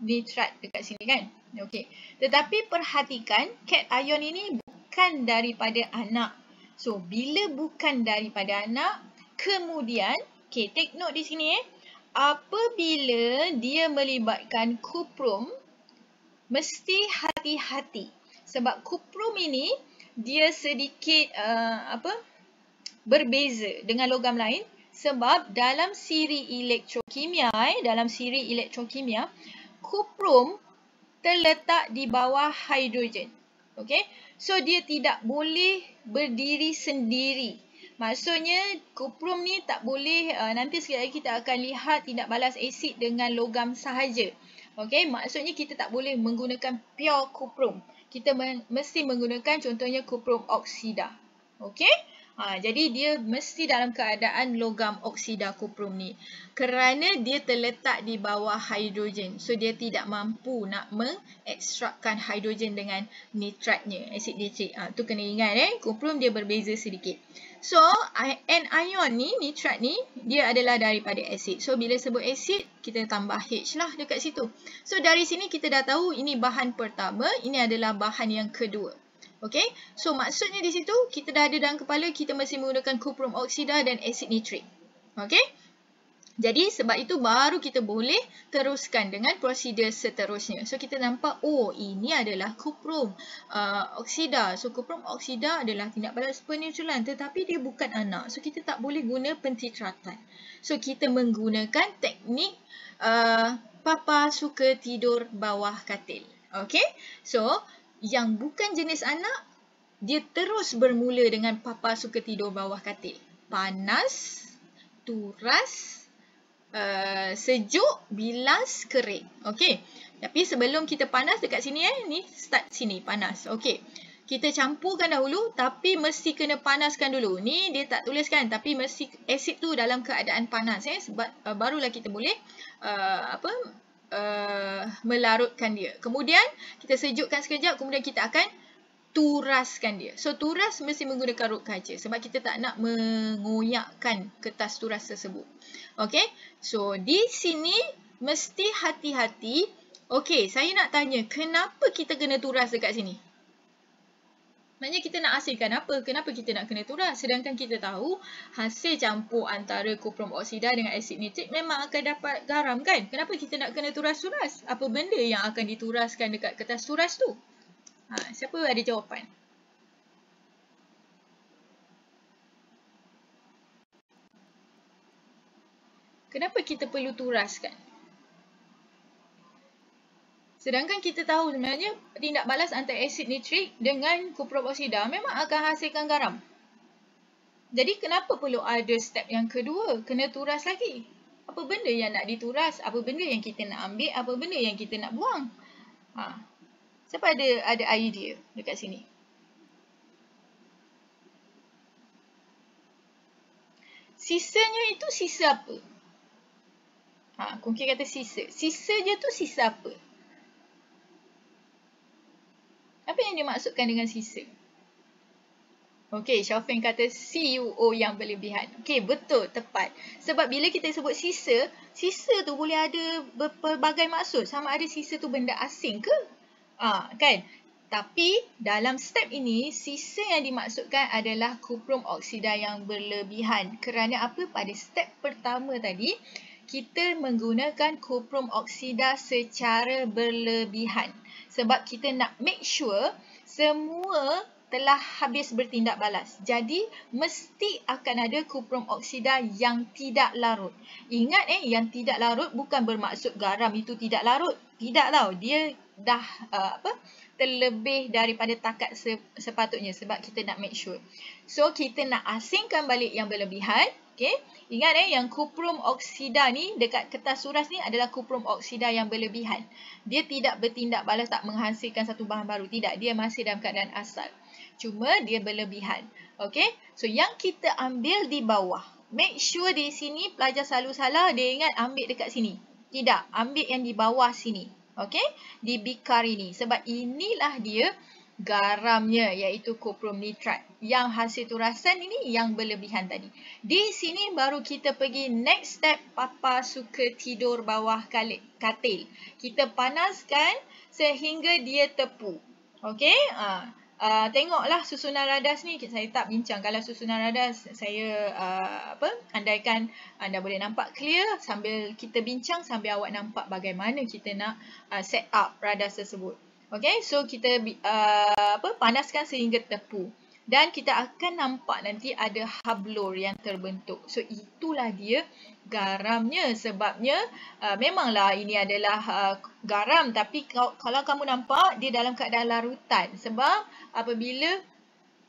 nitrat dekat sini kan. Okey. Tetapi perhatikan cation ini bukan daripada anak. So, bila bukan daripada anak, kemudian, take note di sini apabila dia melibatkan kuprum, mesti hati-hati. Sebab kuprum ini dia sedikit berbeza dengan logam lain. Sebab dalam siri elektrokimia, kuprum terletak di bawah hidrogen. Okay? So, dia tidak boleh berdiri sendiri. Maksudnya, kuprum ni tak boleh, nanti sekali lagi kita akan lihat tindak balas asid dengan logam sahaja. Okay? Maksudnya, kita tak boleh menggunakan pure kuprum. Kita mesti menggunakan contohnya kuprum oksida. Okay? Jadi dia mesti dalam keadaan logam oksida kuprum ni. Kerana dia terletak di bawah hidrogen. So dia tidak mampu nak mengekstrakkan hidrogen dengan nitratnya, asid nitrik. Tu kena ingat kuprum dia berbeza sedikit. So anion ni, nitrat ni, dia adalah daripada asid. So bila sebut asid, kita tambah H lah dekat situ. So dari sini kita dah tahu ini bahan pertama, ini adalah bahan yang kedua. Okay, so maksudnya di situ kita dah ada dalam kepala kita mesti menggunakan kuprum oksida dan asid nitrik. Okay, jadi sebab itu baru kita boleh teruskan dengan prosedur seterusnya. So kita nampak, oh ini adalah kuprum oksida. So kuprum oksida adalah tindak balas peneutralan tetapi dia bukan anak. So kita tak boleh guna pentitratan. So kita menggunakan teknik papa suka tidur bawah katil. Okay, so yang bukan jenis anak, dia terus bermula dengan papa suka tidur bawah katil. Panas, turas, sejuk, bilas, kering. Okey. Tapi sebelum kita panas dekat sini ni start sini panas. Okey. Kita campurkan dahulu tapi mesti kena panaskan dulu. Ni dia tak tuliskan tapi mesti asid tu dalam keadaan panas sebab barulah kita boleh melarutkan dia. Kemudian kita sejukkan sekejap, kemudian kita akan turaskan dia. So turas mesti menggunakan rot kaca sebab kita tak nak mengoyakkan kertas turas tersebut. Okey. So di sini mesti hati-hati. Okey, saya nak tanya, kenapa kita kena turas dekat sini? Maknanya kita nak hasilkan apa? Kenapa kita nak kena turas? Sedangkan kita tahu hasil campur antara kuprum oksida dengan asid nitrik memang akan dapat garam kan? Kenapa kita nak kena turas-turas? Apa benda yang akan dituraskan dekat kertas turas tu? Siapa ada jawapan? Kenapa kita perlu turaskan? Sedangkan kita tahu sebenarnya tindak balas antara asid nitrik dengan kuprum oksida memang akan hasilkan garam. Jadi kenapa perlu ada step yang kedua? Kena turas lagi. Apa benda yang nak dituras? Apa benda yang kita nak ambil? Apa benda yang kita nak buang? Siapa ada idea dekat sini? Sisanya itu sisa apa? Kongki kata sisa. Sisa je tu sisa apa? Apa yang dimaksudkan dengan sisa? Okey, Syafiq kata CuO yang berlebihan. Okey, betul, tepat. Sebab bila kita sebut sisa, sisa tu boleh ada berbagai maksud. Sama ada sisa tu benda asing ke? Kan? Tapi dalam step ini, sisa yang dimaksudkan adalah kuprum oksida yang berlebihan. Kerana apa? Pada step pertama tadi, kita menggunakan kuprum oksida secara berlebihan. Sebab kita nak make sure semua telah habis bertindak balas. Jadi, mesti akan ada kuprum oksida yang tidak larut. Ingat yang tidak larut bukan bermaksud garam itu tidak larut. Tidak tau. Dia dah terlebih daripada takat sepatutnya sebab kita nak make sure. So, kita nak asingkan balik yang berlebihan. Okay. Ingat yang kuprum oksida ni dekat kertas turas ni adalah kuprum oksida yang berlebihan. Dia tidak bertindak balas, tak menghasilkan satu bahan baru. Tidak, dia masih dalam keadaan asal. Cuma dia berlebihan. Okay. So yang kita ambil di bawah. Make sure di sini pelajar selalu salah, dia ingat ambil dekat sini. Tidak, ambil yang di bawah sini. Okay. Di bikar ini. Sebab inilah dia garamnya, iaitu kuprum nitrat. Yang hasil turasan ini yang berlebihan tadi. Di sini baru kita pergi next step, papa suka tidur bawah katil. Kita panaskan sehingga dia tepu. Okey? tengoklah susunan radas ni. Saya tak bincang kalau susunan radas. Saya andaikan anda boleh nampak clear sambil kita bincang, sambil awak nampak bagaimana kita nak set up radas tersebut. Okay, so kita panaskan sehingga tepu. Dan kita akan nampak nanti ada hablur yang terbentuk. So itulah dia garamnya. Sebabnya memanglah ini adalah garam, tapi kalau kamu nampak dia dalam keadaan larutan. Sebab apabila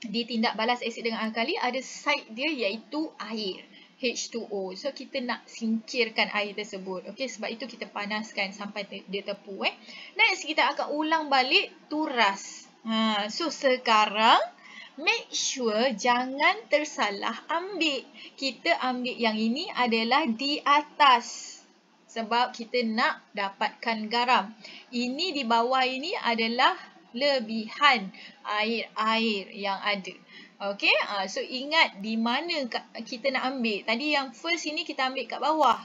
ditindak balas asid dengan alkali, ada side dia iaitu air, H2O. So kita nak singkirkan air tersebut. Okey, sebab itu kita panaskan sampai dia tepu. Next kita akan ulang balik turas. So sekarang make sure jangan tersalah ambil. Kita ambil yang ini adalah di atas. Sebab kita nak dapatkan garam. Ini di bawah ini adalah lebihan air-air yang ada. Okey, so ingat di mana kita nak ambil. Tadi yang first ini kita ambil kat bawah.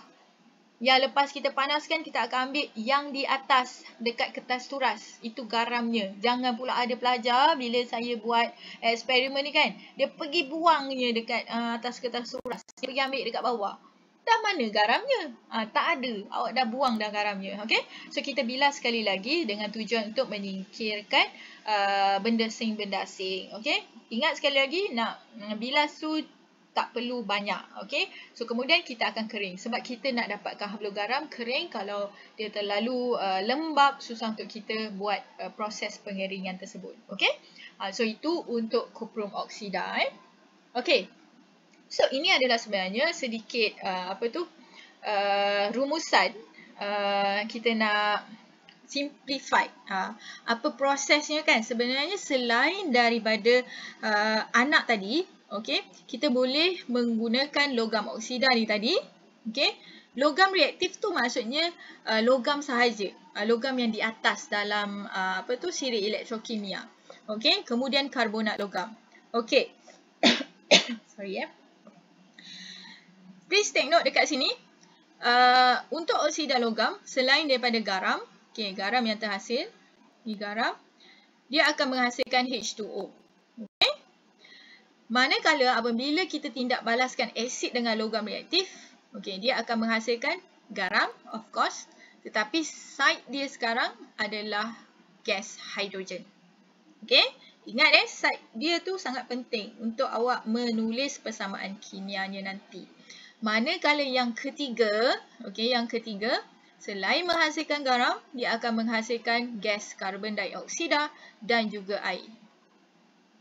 Yang lepas kita panaskan, kita akan ambil yang di atas, dekat kertas turas. Itu garamnya. Jangan pula ada pelajar bila saya buat eksperimen ni kan, dia pergi buangnya dekat atas kertas turas. Dia pergi ambil dekat bawah. Dah mana garamnya? Tak ada. Awak dah buang dah garamnya. Okay? So kita bilas sekali lagi dengan tujuan untuk menyingkirkan benda asing-benda asing. Okay? Ingat sekali lagi, nak bilas tu tak perlu banyak. Okay? So kemudian kita akan kering. Sebab kita nak dapatkan hablur garam kering. Kalau dia terlalu lembab, susah untuk kita buat proses pengeringan tersebut. Okay? So itu untuk kuprum oksida. Okay. So ini adalah sebenarnya sedikit rumusan. Kita nak simplify apa prosesnya kan. Sebenarnya selain daripada anak tadi, okey, kita boleh menggunakan logam oksida ni tadi. Okey, logam reaktif tu maksudnya logam sahaja, logam yang di atas dalam siri elektrokimia. Okey, kemudian karbonat logam. Okey. Sorry ya. Please take note dekat sini. Untuk oksida logam, selain daripada garam, okay, garam yang terhasil, ni garam, dia akan menghasilkan H2O. Okay. Manakala apabila kita tindak balaskan asid dengan logam reaktif, okay, dia akan menghasilkan garam, of course. Tetapi side dia sekarang adalah gas hidrogen. Okay. Ingat side dia tu sangat penting untuk awak menulis persamaan kimianya nanti. Manakala yang ketiga, okey, yang ketiga, selain menghasilkan garam, dia akan menghasilkan gas karbon dioksida dan juga air.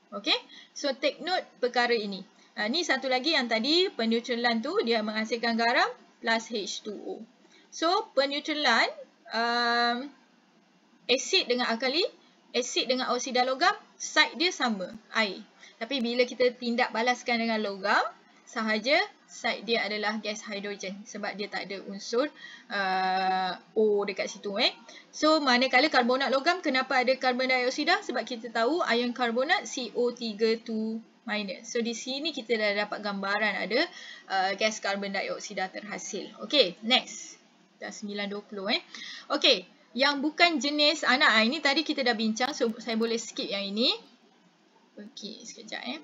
Okey, so take note perkara ini. Ni satu lagi yang tadi peneutralan tu dia menghasilkan garam plus H2O. So peneutralan asid dengan alkali, asid dengan oksida logam, side dia sama, air. Tapi bila kita tindak balaskan dengan logam sahaja, side dia adalah gas hidrogen sebab dia tak ada unsur O dekat situ. So manakala karbonat logam, kenapa ada karbon dioksida? Sebab kita tahu ion karbonat CO3 2-. So di sini kita dah dapat gambaran ada gas karbon dioksida terhasil. Okay, next. Dah 9.20. Okay, yang bukan jenis anak, ini tadi kita dah bincang, so saya boleh skip yang ini. Okay, sekejap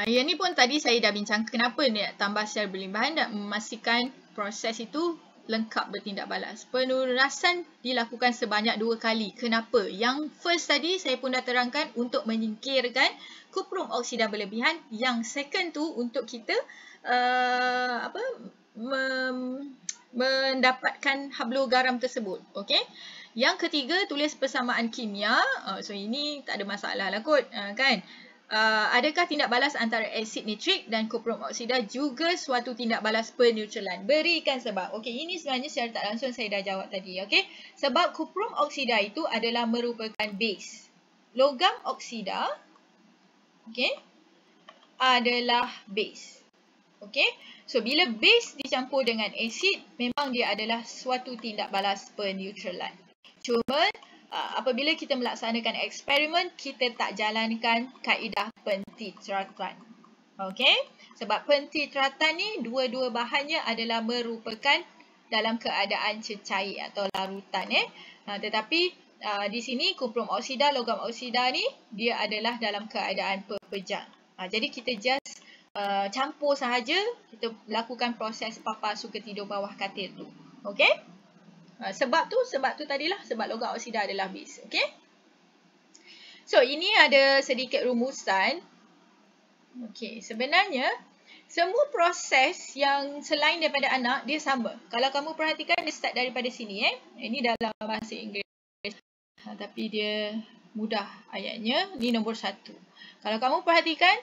yang ni pun tadi saya dah bincang kenapa ni nak tambah secara berlimbahan dan memastikan proses itu lengkap bertindak balas. Penurasan dilakukan sebanyak 2 kali. Kenapa? Yang first tadi saya pun dah terangkan untuk menyingkirkan kuprum oksida berlebihan. Yang second tu untuk kita mendapatkan hablur garam tersebut. Okay? Yang ketiga, tulis persamaan kimia. So ini tak ada masalah lah kot, kan? Adakah tindak balas antara asid nitrik dan kuprum oksida juga suatu tindak balas peneutralan? Berikan sebab. Okey, ini sebenarnya secara tak langsung saya dah jawab tadi. Okey, sebab kuprum oksida itu adalah merupakan base. Logam oksida, okey, adalah base. Okey, so bila base dicampur dengan asid, memang dia adalah suatu tindak balas peneutralan. Cuma apabila kita melaksanakan eksperimen, kita tak jalankan kaedah pentitratan. Okey? Sebab pentitratan ni dua-dua bahannya adalah merupakan dalam keadaan cecair atau larutan. Tetapi di sini kuprum oksida, logam oksida ni dia adalah dalam keadaan pepejal. Jadi kita just campur sahaja, kita lakukan proses papa suka tidur bawah katil tu. Okey? Sebab tu tadilah, sebab logam oksida adalah base. Okey? So, ini ada sedikit rumusan. Okey, sebenarnya semua proses yang selain daripada anak, dia sama. Kalau kamu perhatikan, dia start daripada sini. Ini dalam bahasa Inggeris. Tapi dia mudah ayatnya. Ni nombor 1. Kalau kamu perhatikan,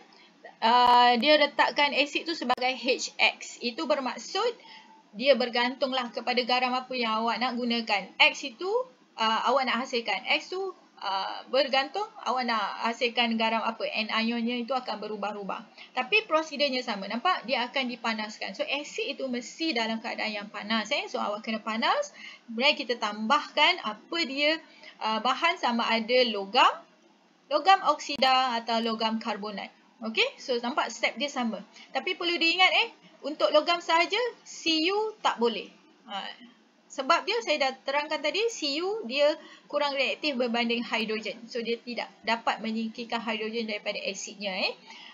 dia letakkan asid tu sebagai HX. Itu bermaksud dia bergantunglah kepada garam apa yang awak nak gunakan. X itu awak nak hasilkan. X tu bergantung awak nak hasilkan garam apa. Ionnya itu akan berubah-ubah. Tapi prosedurnya sama. Nampak? Dia akan dipanaskan. So, asid itu mesti dalam keadaan yang panas. So, awak kena panas. Kemudian kita tambahkan apa dia bahan, sama ada logam oksida atau logam karbonat. Okey? So, nampak step dia sama. Tapi perlu diingat untuk logam sahaja, Cu tak boleh. Sebab dia, saya dah terangkan tadi, Cu dia kurang reaktif berbanding hidrogen. So, dia tidak dapat menyingkirkan hidrogen daripada asidnya.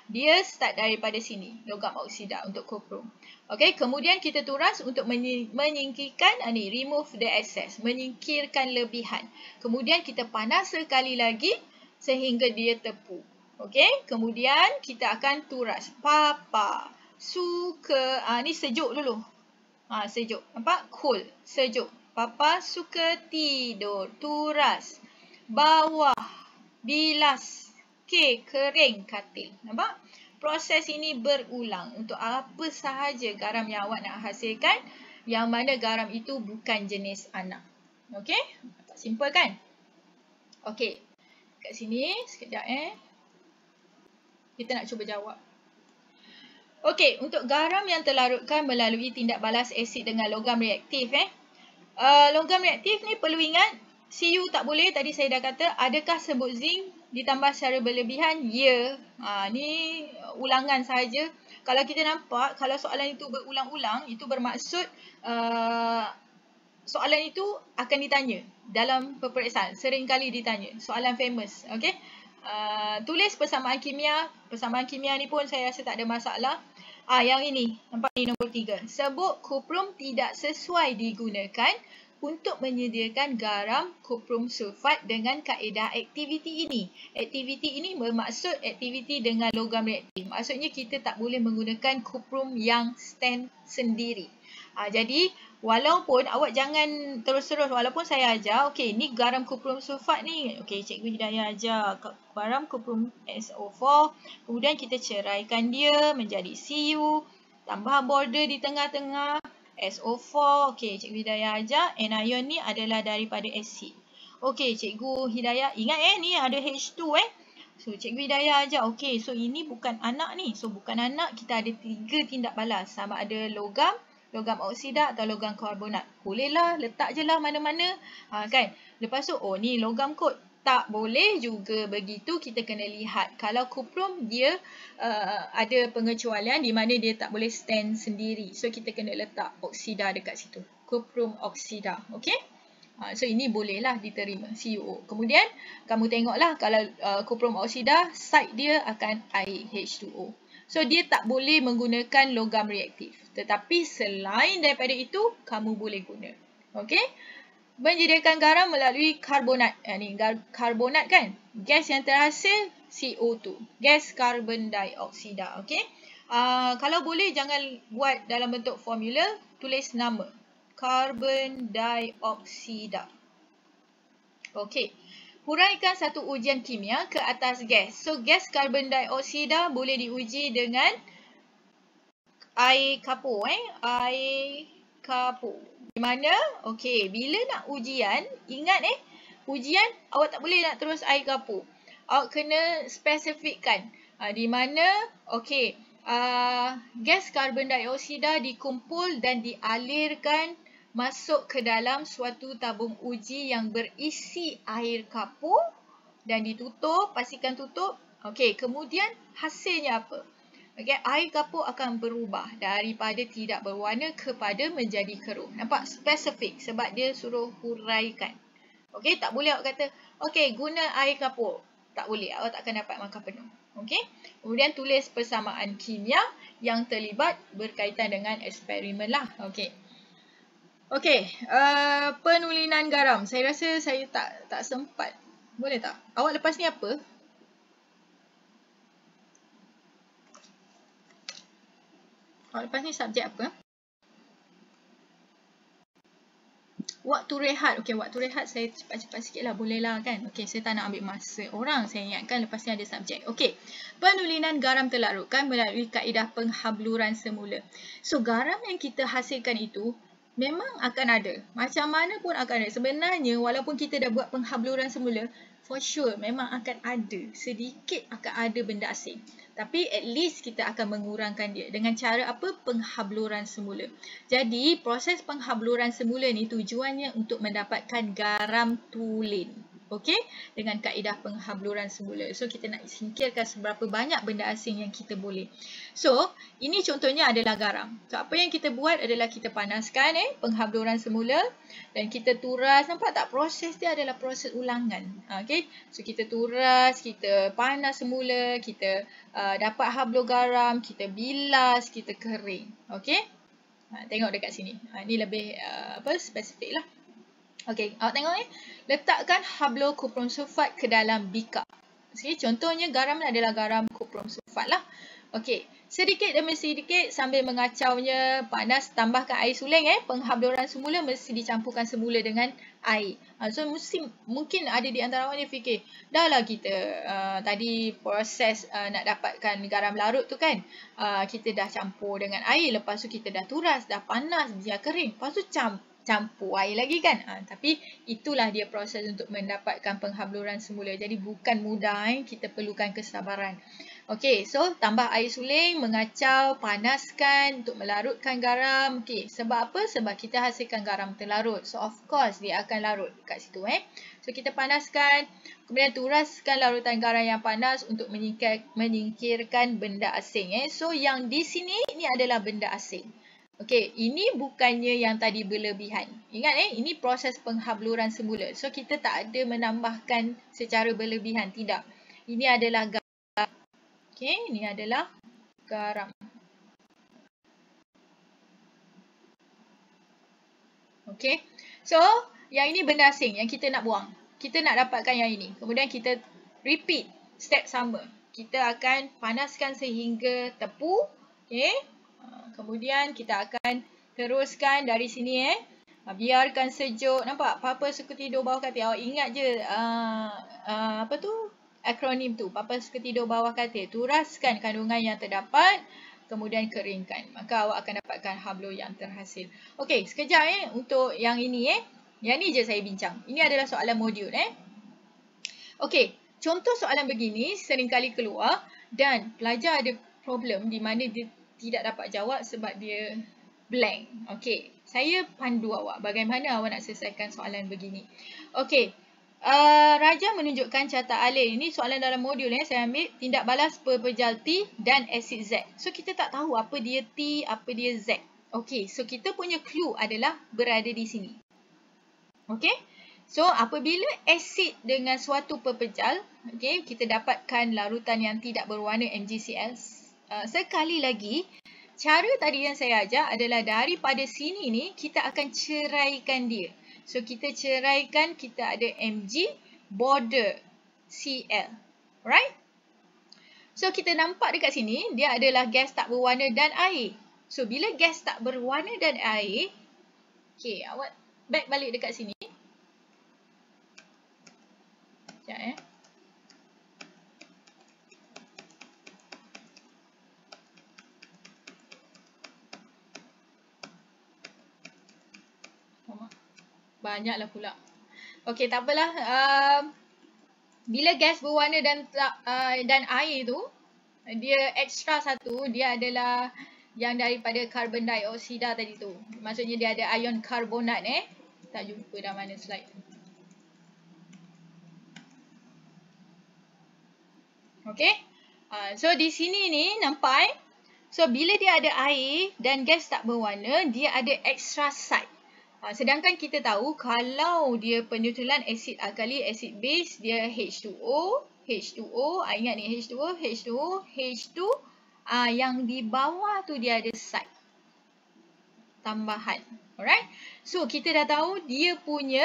Dia start daripada sini, logam oksida untuk kuprum. Okey, kemudian kita turas untuk menyingkirkan, remove the excess, menyingkirkan lebihan. Kemudian kita panas sekali lagi sehingga dia tepu. Okey, kemudian kita akan turas. Papa suka, ni sejuk dulu. Sejuk. Nampak? Cool. Sejuk. Papa suka tidur. Turas. Bawah. Bilas. Kering katil. Nampak? Proses ini berulang untuk apa sahaja garam yang awak nak hasilkan, yang mana garam itu bukan jenis anak. Okey? Tak simple kan? Okey. Kat sini, sekejap kita nak cuba jawab. Okey, untuk garam yang terlarutkan melalui tindak balas asid dengan logam reaktif. Logam reaktif ni perlu ingat, Cu tak boleh, tadi saya dah kata. Adakah sebut zinc ditambah secara berlebihan? Ya. Ni ulangan sahaja. Kalau kita nampak, kalau soalan itu berulang-ulang, itu bermaksud soalan itu akan ditanya dalam peperiksaan. Sering kali ditanya. Soalan famous. Okey. Tulis persamaan kimia. Persamaan kimia ni pun saya rasa tak ada masalah. Yang ini. Nampak ni nombor 3. Sebut kuprum tidak sesuai digunakan untuk menyediakan garam kuprum sulfat dengan kaedah aktiviti ini. Aktiviti ini bermaksud aktiviti dengan logam reaktif. Maksudnya kita tak boleh menggunakan kuprum yang stand sendiri. Jadi, walaupun awak jangan terus-terus, walaupun saya ajar, okey, ni garam kuprum sulfat ni. Okey, Cikgu Hidayah ajar garam kuprum SO4. Kemudian kita ceraikan dia menjadi Cu. Tambah border di tengah-tengah. SO4. Okey, Cikgu Hidayah ajar. Anion ni adalah daripada asid. Okey, Cikgu Hidayah. Ingat ni ada H2 So, Cikgu Hidayah ajar. Okey, so ini bukan anak ni. So, bukan anak. Kita ada 3 tindak balas. Sama ada logam oksida atau logam karbonat. Bolehlah, letak je lah mana-mana. Kan? Lepas tu, ni logam kot. Tak boleh juga begitu, kita kena lihat. Kalau kuprum, dia ada pengecualian di mana dia tak boleh stand sendiri. So, kita kena letak oksida dekat situ. Kuprum oksida. Okey? So, ini bolehlah diterima. CuO. Kemudian, kamu tengoklah kalau kuprum oksida, site dia akan air H2O. So, dia tak boleh menggunakan logam reaktif. Tetapi, selain daripada itu, kamu boleh guna. Okey? Menyediakan garam melalui karbonat. Ni karbonat kan? Gas yang terhasil, CO2. Gas karbon dioksida. Okey? Kalau boleh, jangan buat dalam bentuk formula. Tulis nama. Karbon dioksida. Okey. Huraikan satu ujian kimia ke atas gas. So, gas karbon dioksida boleh diuji dengan air kapur. Air kapur. Di mana? Okey, bila nak ujian, ingat ujian awak tak boleh nak terus air kapur. Awak kena spesifikkan. Di mana? Okey, gas karbon dioksida dikumpul dan dialirkan masuk ke dalam suatu tabung uji yang berisi air kapur dan ditutup, pastikan tutup. Okey, kemudian hasilnya apa? Okey, air kapur akan berubah daripada tidak berwarna kepada menjadi keruh. Nampak? Spesifik sebab dia suruh huraikan. Okey, tak boleh awak kata, okey, guna air kapur. Tak boleh, awak tak akan dapat markah penuh. Okey. Kemudian tulis persamaan kimia yang terlibat berkaitan dengan eksperimen lah. Okey. Okey, penulinan garam. Saya rasa saya tak sempat. Boleh tak? Awak lepas ni apa? Awak lepas ni subjek apa? Waktu rehat. Okey, waktu rehat saya cepat-cepat sikit lah. Boleh lah kan? Okey, saya tak nak ambil masa orang. Saya ingatkan lepas ni ada subjek. Okey, penulinan garam terlarutkan melalui kaedah penghabluran semula. So, garam yang kita hasilkan itu memang akan ada. Macam mana pun akan ada. Sebenarnya, walaupun kita dah buat penghabluran semula, for sure memang akan ada. Sedikit akan ada benda asing. Tapi at least kita akan mengurangkan dia. Dengan cara apa? Penghabluran semula. Jadi proses penghabluran semula ni tujuannya untuk mendapatkan garam tulen. Okey? Dengan kaedah penghabluran semula. So kita nak singkirkan seberapa banyak benda asing yang kita boleh. So ini contohnya adalah garam. So apa yang kita buat adalah kita panaskan penghabluran semula dan kita turas. Nampak tak? Proses dia adalah proses ulangan. Okey? So kita turas, kita panas semula, kita dapat hablu garam, kita bilas, kita kering. Okey? Tengok dekat sini. Ni lebih spesifik lah. Okey, awak tengok ni. Letakkan hablo kuprum sulfat ke dalam bikar. Okay, contohnya garam ni adalah garam kuprum sulfat lah. Okey, sedikit demi sedikit sambil mengacaunya, panas, tambahkan air suling. Penghabluran semula mesti dicampurkan semula dengan air. So mungkin ada di antara awak ni fikir, dah lah kita tadi proses nak dapatkan garam larut tu kan, kita dah campur dengan air, lepas tu kita dah turas, dah panas, biar kering, lepas tu campur air lagi kan. Tapi itulah dia proses untuk mendapatkan penghabluran semula. Jadi bukan mudah, kita perlukan kesabaran. Okey, so tambah air suling, mengacau, panaskan untuk melarutkan garam. Okey, sebab apa? Sebab kita hasilkan garam terlarut. So of course dia akan larut kat situ. So kita panaskan, kemudian turaskan larutan garam yang panas untuk menyingkirkan benda asing. So yang di sini ini adalah benda asing. Okey, ini bukannya yang tadi berlebihan. Ingat ini proses penghabluran semula. So kita tak ada menambahkan secara berlebihan, tidak. Ini adalah garam. Okey, ini adalah garam. Okey. So, yang ini benda asing yang kita nak buang. Kita nak dapatkan yang ini. Kemudian kita repeat step sama. Kita akan panaskan sehingga tepu. Okey. Kemudian kita akan teruskan dari sini biarkan sejuk. Nampak? Papa suka tidur bawah katil. Awak ingat je apa tu? Akronim tu. Papa suka tidur bawah katil. Turaskan kandungan yang terdapat. Kemudian keringkan. Maka awak akan dapatkan hablo yang terhasil. Okey, sekejap untuk yang ini Yang ni je saya bincang. Ini adalah soalan modul Okey, contoh soalan begini seringkali keluar dan pelajar ada problem di mana dia tidak dapat jawab sebab dia blank. Okey, saya pandu awak bagaimana awak nak selesaikan soalan begini. Okey, Raja menunjukkan carta alir. Ini soalan dalam modul saya ambil tindak balas pepejal T dan asid Z. So kita tak tahu apa dia T, apa dia Z. Okey, so kita punya clue adalah berada di sini. Okey. So apabila asid dengan suatu pepejal, okey, kita dapatkan larutan yang tidak berwarna MgCl. Sekali lagi, cara tadi yang saya ajar adalah daripada sini ni kita akan ceraikan dia. So kita ceraikan, kita ada Mg border Cl. Right? So kita nampak dekat sini dia adalah gas tak berwarna dan air. So bila gas tak berwarna dan air, okey, awak back balik dekat sini. Sekejap banyaklah pula. Okey, tak apalah. Bila gas berwarna dan air tu, dia ekstra satu, dia adalah yang daripada karbon dioksida tadi tu. Maksudnya dia ada ion karbonat Tak jumpa dah mana slide. Okey. So di sini ni nampak So bila dia ada air dan gas tak berwarna, dia ada extra side. Sedangkan kita tahu kalau dia penyusulan asid alkali, asid base, dia H2O, ingat ni H2O, H2. Yang di bawah tu dia ada side tambahan. Alright. So kita dah tahu dia punya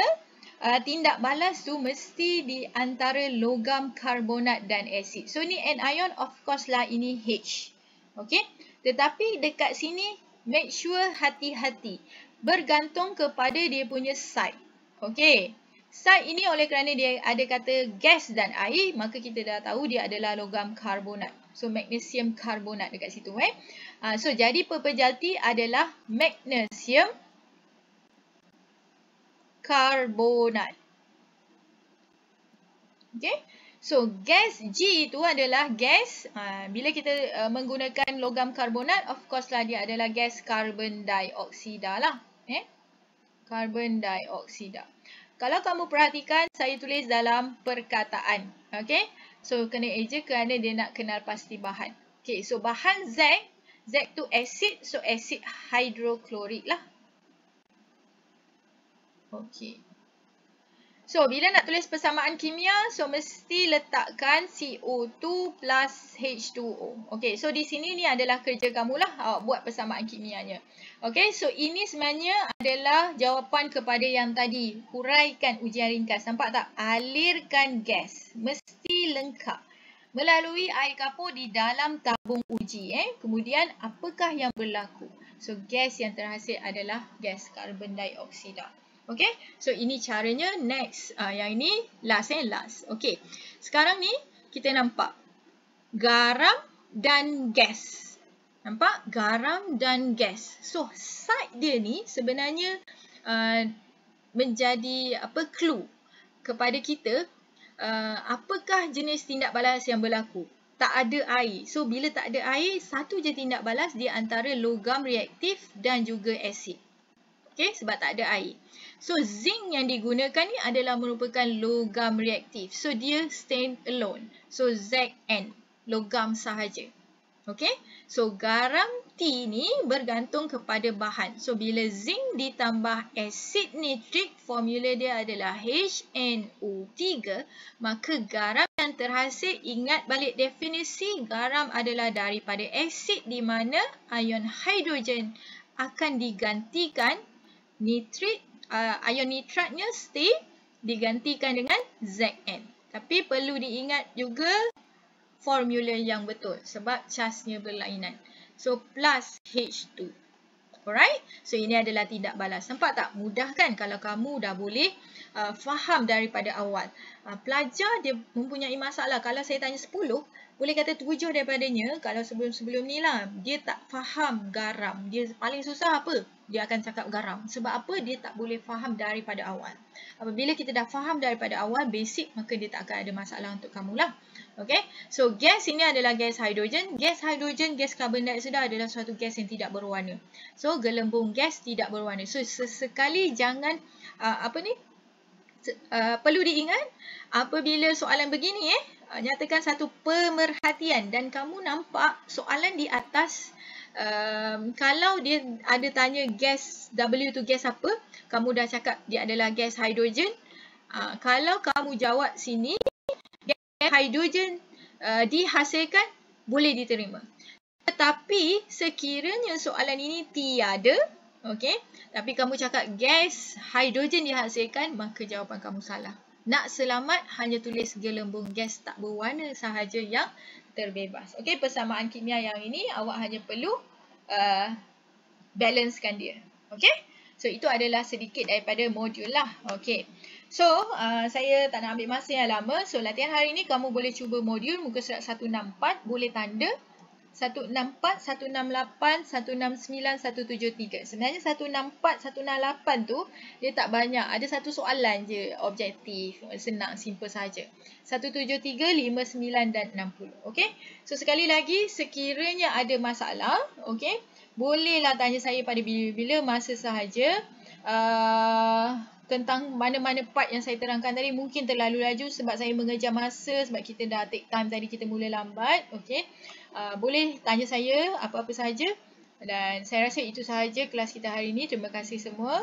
tindak balas tu mesti di antara logam karbonat dan asid. So ni anion, of course lah ini H. Okay. Tetapi dekat sini make sure hati-hati. Bergantung kepada dia punya side. Okay. Side ini oleh kerana dia ada kata gas dan air, maka kita dah tahu dia adalah logam karbonat. So magnesium karbonat dekat situ. So jadi pepejalti adalah magnesium karbonat. Okay. So gas G itu adalah gas. Bila kita menggunakan logam karbonat, of course lah dia adalah gas karbon dioksida lah. Karbon dioksida. Kalau kamu perhatikan, saya tulis dalam perkataan. Okay. So kena eja kerana dia nak kenal pasti bahan. Okay. So bahan Z tu asid. So asid hidroklorik lah. Okay. So, bila nak tulis persamaan kimia, so mesti letakkan CO2 plus H2O. Okay, so di sini ni adalah kerja kamulah awak buat persamaan kimianya. Okay, so ini sebenarnya adalah jawapan kepada yang tadi. Huraikan ujian ringkas. Nampak tak? Alirkan gas. Mesti lengkap. Melalui air kapur di dalam tabung uji. Kemudian, apakah yang berlaku? So, gas yang terhasil adalah gas karbon dioksida. Okay, so ini caranya. Next, yang ini last. Okay, sekarang ni kita nampak garam dan gas. Nampak? Garam dan gas. So, side dia ni sebenarnya menjadi clue kepada kita apakah jenis tindak balas yang berlaku. Tak ada air. So, bila tak ada air, satu je tindak balas di antara logam reaktif dan juga asid. Okay, sebab tak ada air. So, zinc yang digunakan ni adalah merupakan logam reaktif. So, dia stand alone. So, Zn, logam sahaja. Okay, so garam T ni bergantung kepada bahan. So, bila zinc ditambah asid nitrik, formula dia adalah HNO3, maka garam yang terhasil, ingat balik definisi, garam adalah daripada asid di mana ion hidrogen akan digantikan nitrit, ion nitratnya stay, digantikan dengan Zn. Tapi perlu diingat juga formula yang betul sebab casnya berlainan. So plus H2. Alright? So ini adalah tindak balas. Nampak tak? Mudah kan kalau kamu dah boleh faham daripada awal. Pelajar dia mempunyai masalah. Kalau saya tanya 10, boleh kata 7 daripadanya. Kalau sebelum-sebelum ni lah, dia tak faham garam. Dia paling susah apa? Dia akan cakap garam. Sebab apa? Dia tak boleh faham daripada awal. Apabila kita dah faham daripada awal, basic, maka dia tak akan ada masalah untuk kamu lah. Okay? So, gas ini adalah gas hidrogen. Gas hidrogen, gas karbon dioksida adalah suatu gas yang tidak berwarna. So, gelembung gas tidak berwarna. So, sesekali jangan, perlu diingat, apabila soalan begini, nyatakan satu pemerhatian dan kamu nampak soalan di atas, kalau dia ada tanya gas W tu gas apa, kamu dah cakap dia adalah gas hidrogen. Kalau kamu jawab sini, gas hidrogen dihasilkan, boleh diterima. Tetapi sekiranya soalan ini tiada, okey, tapi kamu cakap gas hidrogen dihasilkan, maka jawapan kamu salah. Nak selamat, hanya tulis gelembung gas tak berwarna sahaja yang terbebas. Okey, persamaan kimia yang ini awak hanya perlu balancekan dia. Okey? So itu adalah sedikit daripada modul lah. Okey. So saya tak nak ambil masa yang lama. So latihan hari ini kamu boleh cuba modul muka surat 164, boleh tanda 164, 168, 169, 173. Sebenarnya 164, 168 tu dia tak banyak. Ada satu soalan je objektif. Senang, simple saja. 173, 59 dan 60. Okey. So sekali lagi sekiranya ada masalah, okey, bolehlah tanya saya pada bila-bila masa sahaja. Tentang mana-mana part yang saya terangkan tadi mungkin terlalu laju sebab saya mengejar masa, sebab kita dah take time tadi, kita mula lambat. Okey. Boleh tanya saya apa-apa sahaja. Dan saya rasa itu sahaja kelas kita hari ini. Terima kasih semua.